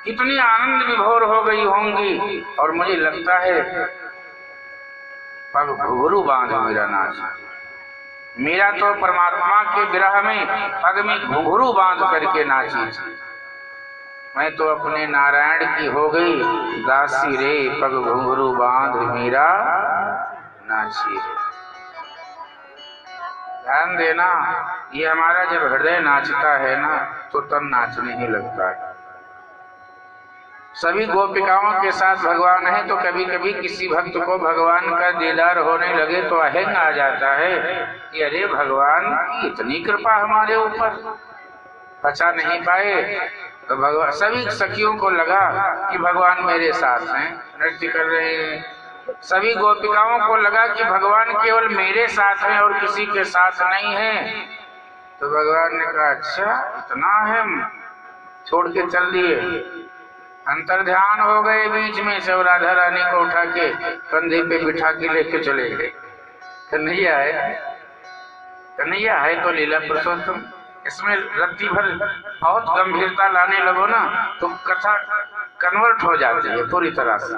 कितनी आनंद विभोर हो गई होंगी। और मुझे लगता है पग घुंघरू बांध मेरा नाच, मेरा तो परमात्मा के विरह में पग में घुंघरू बांध करके नाची। मैं तो अपने नारायण की हो गई दासी रे, पग घुंघरू बांध मेरा नाची। ध्यान देना, ये हमारा जब हृदय नाचता है ना तो तब नाचने ही लगता है। सभी गोपिकाओं के साथ भगवान है तो कभी कभी किसी भक्त को भगवान का दीदार होने लगे तो अहंग आ जाता है कि अरे भगवान की इतनी कृपा हमारे ऊपर, बचा नहीं पाए। तो भगवान सभी सखियों को लगा कि भगवान मेरे साथ हैं, नृत्य कर रहे हैं। सभी गोपिकाओं को लगा कि भगवान केवल मेरे साथ हैं और किसी के साथ नहीं है। तो भगवान ने कहा अच्छा इतना है, छोड़ के चल दिए। अंतर ध्यान हो गए बीच में, सब राधा रानी को उठा के कंधे पे बिठा के लेके चले गए। कन्हैया है तो लीला पुरुषोत्तम। इसमें रत्ती भर बहुत गंभीरता लाने लगो ना तो कथा कन्वर्ट हो जाती है पूरी तरह से,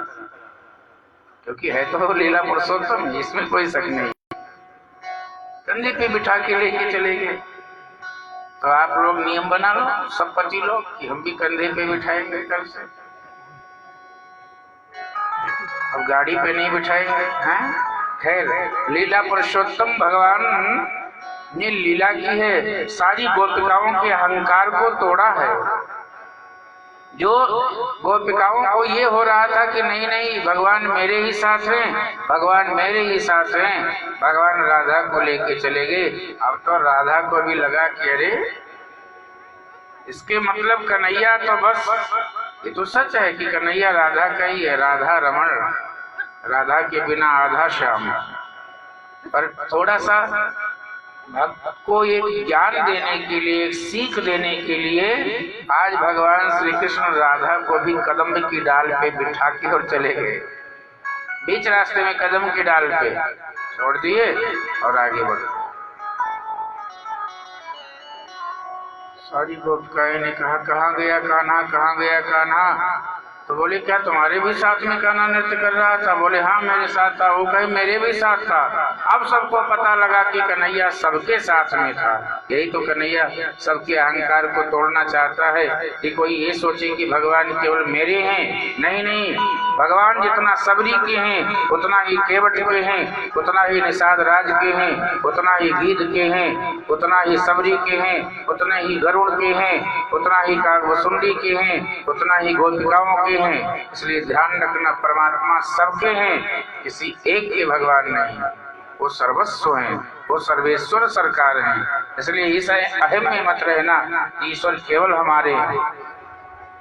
क्योंकि है तो लीला पुरुषोत्तम, इसमें कोई शक नहीं। कंधे पे बिठा के लेके चले गए। तो आप लोग नियम बना लो सब पति लोग कि हम भी कंधे पे बिठाएंगे कल से। अब गाड़ी पे नहीं बिठाएंगे हैं। खैर, लीला पुरुषोत्तम भगवान ने लीला की है, सारी गोपिकाओं के अहंकार को तोड़ा है। जो गोपिकाओं को ये हो रहा था कि नहीं नहीं भगवान मेरे ही साथ हैं, भगवान मेरे ही साथ हैं, भगवान राधा को लेके चले गए। अब तो राधा को भी लगा कि अरे इसके मतलब कन्हैया तो बस, ये तो सच है कि कन्हैया राधा का ही है, राधा रमण, राधा के बिना आधा श्याम। पर थोड़ा सा भक्त को एक ज्ञान देने के लिए, एक सीख देने के लिए आज भगवान श्री कृष्ण राधा को भी कदम की डाल पे बिठा के और चले गए। बीच रास्ते में कदम की डाल पे छोड़ दिए और आगे बढ़े। सारी गोपिकाएं ने कहा कहाँ गया कान्हा, कहाँ गया कान्हा? तो बोले क्या तुम्हारे भी साथ में कान्हा नृत्य कर रहा था? बोले हाँ मेरे साथ था। वो कहे मेरे भी साथ था। अब सबको पता लगा कि कन्हैया सबके साथ में था। यही तो कन्हैया सबके अहंकार को तोड़ना चाहता है कि कोई ये सोचे कि भगवान केवल मेरे हैं। नहीं नहीं, भगवान जितना सबरी के हैं उतना ही केवट के हैं, उतना ही निषाद राज के हैं, उतना ही गीध के हैं, उतना ही सबरी के हैं, उतना ही गरुड़ के हैं, उतना ही कागवसुंडी के हैं, उतना ही गोपिकाओं के हैं। इसलिए ध्यान रखना, परमात्मा सबके हैं, किसी एक के भगवान नहीं। वो सर्वस्व हैं, वो सर्वेश्वर सरकार हैं। इसलिए इस अहम में मत रहना, ईश्वर केवल हमारे हैं।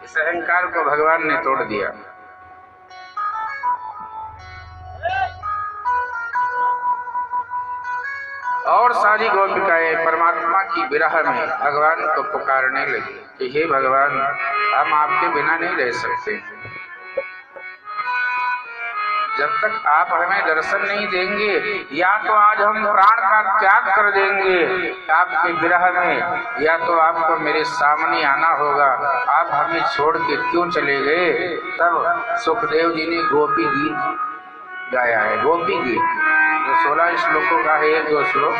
इस अहंकार को भगवान ने तोड़ दिया। और सारी गोपिकाएं परमात्मा की विरह में भगवान को पुकारने लगी कि हे भगवान, हम आपके बिना नहीं रह सकते। जब तक आप हमें दर्शन नहीं देंगे, या तो आज हम प्राण का त्याग कर देंगे आपके विरह में, या तो आपको मेरे सामने आना होगा। आप हमें छोड़ के क्यों चले गए? तब सुखदेव जी ने गोपी गीत गाया है। गोपी गीत जो 16 श्लोकों का है, 1-2 श्लोक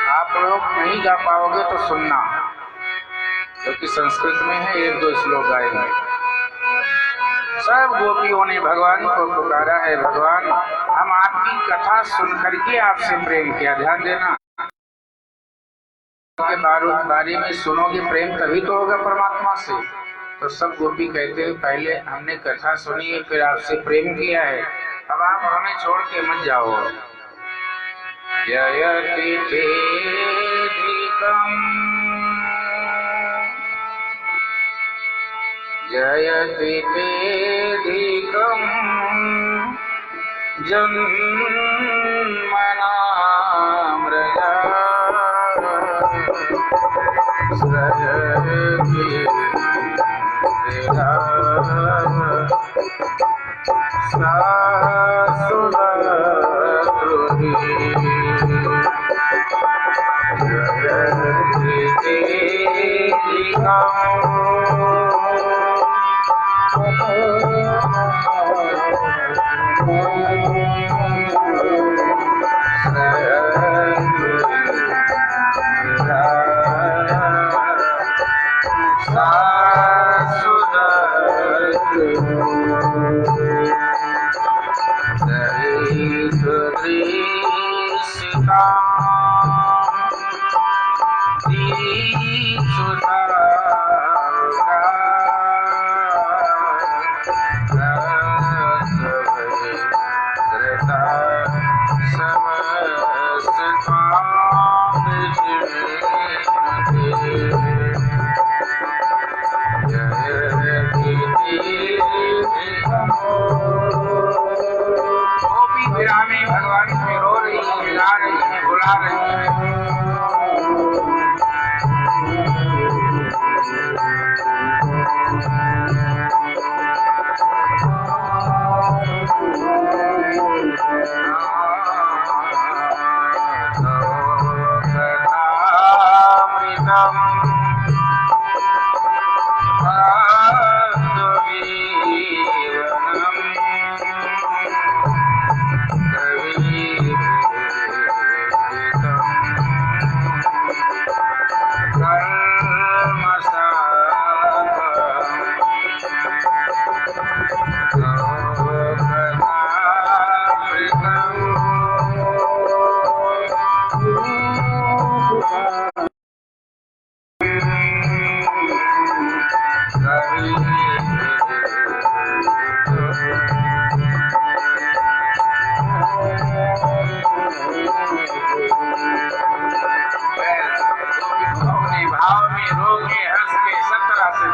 आप लोग नहीं गा पाओगे तो सुनना, क्योंकि संस्कृत में है। 1-2 श्लोक गाएंगे। सब गोपियों ने भगवान को पुकारा है, भगवान हम आपकी कथा सुन करके आपसे प्रेम किया। ध्यान देना, के बारे में सुनोगे प्रेम तभी तो होगा परमात्मा से। तो सब गोपी कहते हैं पहले हमने कथा सुनी है, फिर आपसे प्रेम किया है, अब आप हमें छोड़ के मत जाओ। जयति तेधिकम् जयति तेधिकम् जन्मनामृता सृजति में रो के हंस के 17 से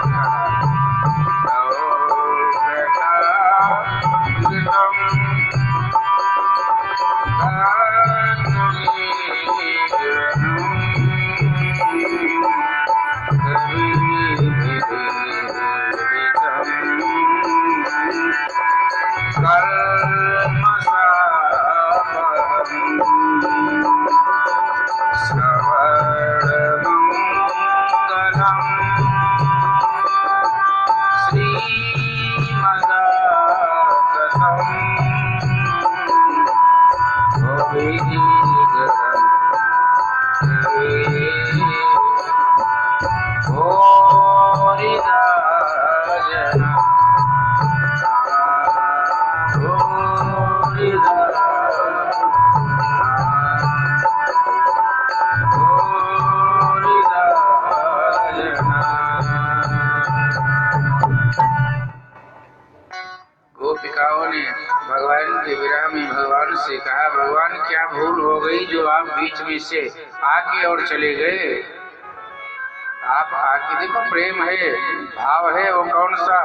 गोपिकाओं ने भगवान के विरह में भगवान से कहा, भगवान क्या भूल हो गई जो आप बीच में से आके और चले गए। आप आके देखो, प्रेम है, भाव है, वो कौन सा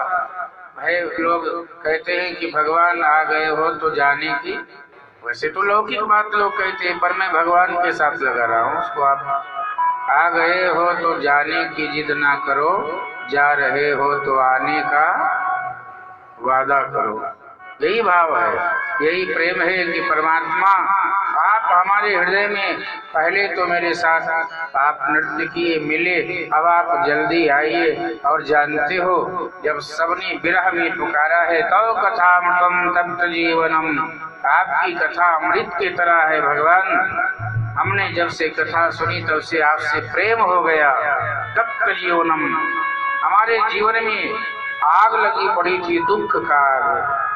है। लोग कहते हैं कि भगवान आ गए हो तो जाने की, वैसे तो लौकिक बात लोग कहते हैं, पर मैं भगवान के साथ लगा रहा हूँ उसको। आप आ गए हो तो जाने की जिद ना करो, जा रहे हो तो आने का वादा करो। यही भाव है, यही प्रेम है कि परमात्मा आप हमारे हृदय में पहले तो मेरे साथ आप नृत्य किए, मिले, अब आप जल्दी आइए। और जानते हो जब सबने विरह में पुकारा है तो कथामृतम तप्त जीवनम, आपकी कथा अमृत की तरह है भगवान। हमने जब से कथा सुनी तब से आपसे प्रेम हो गया। तप्त जीवनम, हमारे जीवन में आग लगी पड़ी थी, दुख का आग,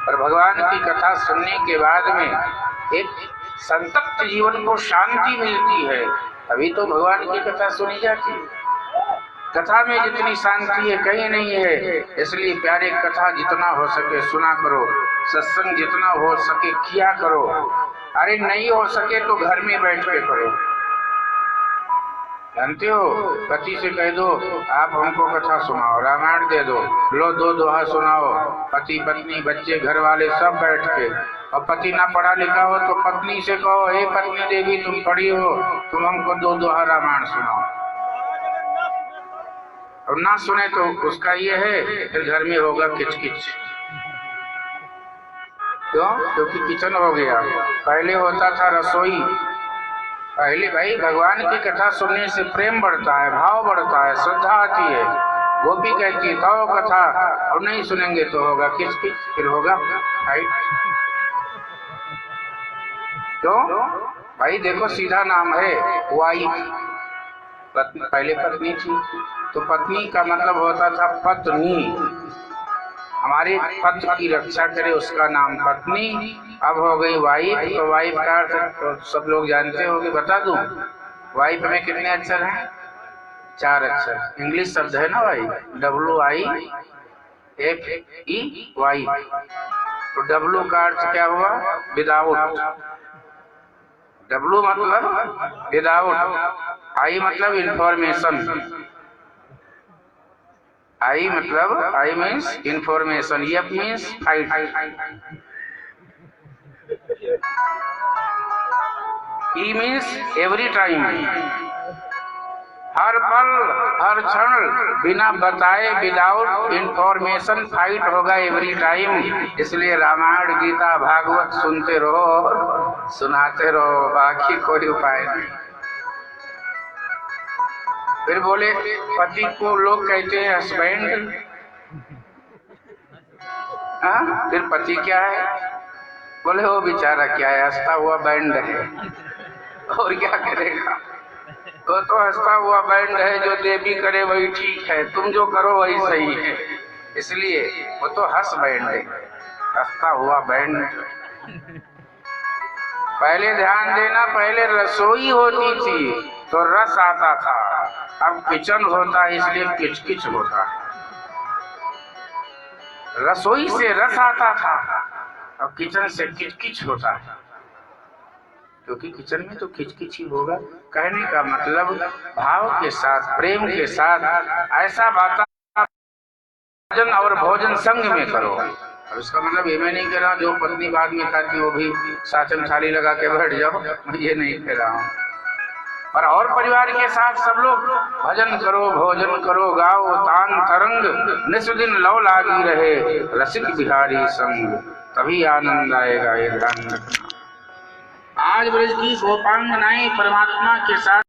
पर भगवान की कथा सुनने के बाद में एक संतप्त जीवन को शांति मिलती है, अभी तो भगवान की कथा सुनी जाती है। कथा में जितनी शांति है कहीं नहीं है। इसलिए प्यारे, कथा जितना हो सके सुना करो, सत्संग जितना हो सके किया करो। अरे नहीं हो सके तो घर में बैठ के करो। जानते हो, पति से कह दो आप हमको कथा सुनाओ, रामायण दे दो, लो 2 दोहा सुनाओ, पति पत्नी बच्चे घर वाले सब बैठ के। और पति ना पढ़ा लिखा हो तो पत्नी से कहो, हे पत्नी देवी तुम पढ़ी हो, तुम हमको 2 दोहा रामायण सुनाओ। और ना सुने तो उसका ये है, फिर घर में होगा किचकिच। क्यों? क्योंकि किचन हो गया। पहले होता था रसोई। पहले भाई भगवान की कथा सुनने से प्रेम बढ़ता है, भाव बढ़ता है, श्रद्धा आती है। गोपी कहती है तो कथा, और नहीं सुनेंगे तो होगा किचकिच, फिर होगा फाइट। क्यों भाई? देखो सीधा नाम है वाइफ, पहले पत्नी थी तो पत्नी का मतलब होता था पत्नी, हमारे पति की रक्षा करे उसका नाम पत्नी। अब हो गई वाइफ, तो वाइफ का अर्थ तो सब लोग जानते होंगे, बता दूं वाइफ में कितने अक्षर हैं? 4 अक्षर। इंग्लिश शब्द है ना वाइफ, WIFE, वाइफ। तो W का अर्थ क्या हुआ? विदाउट। W मतलब विदाउट, I मतलब इंफॉर्मेशन, I मतलब I means information, F means fight. E means every time, हर पल हर क्षण बिना बताए, विदाउट इंफॉर्मेशन फाइट होगा एवरी टाइम। इसलिए रामायण गीता भागवत सुनते रहो, सुनाते रहो, बाकी कोई उपाय नहीं। फिर बोले पति को लोग कहते हैं हस्बैंड, फिर पति क्या है? बोले वो बेचारा क्या है, हंसता हुआ बैंड है, और क्या करेगा? वो तो हंसता हुआ बैंड है, जो देवी करे वही ठीक है, तुम जो करो वही सही है। इसलिए वो तो हंस बैंड है, हंसता हुआ बैंड। पहले ध्यान देना, पहले रसोई होती थी तो रस आता था, अब किचन होता है इसलिए किचकिच होता है। रसोई से रस आता था, अब किचन से किचकिच होता है। क्योंकि किचन में तो खिचखिच ही होगा। कहने का मतलब भाव के साथ, प्रेम के साथ ऐसा भोजन और भोजन संग में करो। और उसका मतलब ये मैं नहीं कह रहा जो पत्नी बाद में खाती वो भी साथ में थाली लगा के बैठ जाओ, मैं ये नहीं कह रहा हूँ। और परिवार के साथ सब लोग भजन करो, भोजन करो, गाओ तान तरंग, निस्दिन लौ लागी रहे रसिक बिहारी संग, तभी आनंद आएगा, ये ध्यान रखना। आज ब्रज की गोपांगनाएं परमात्मा के साथ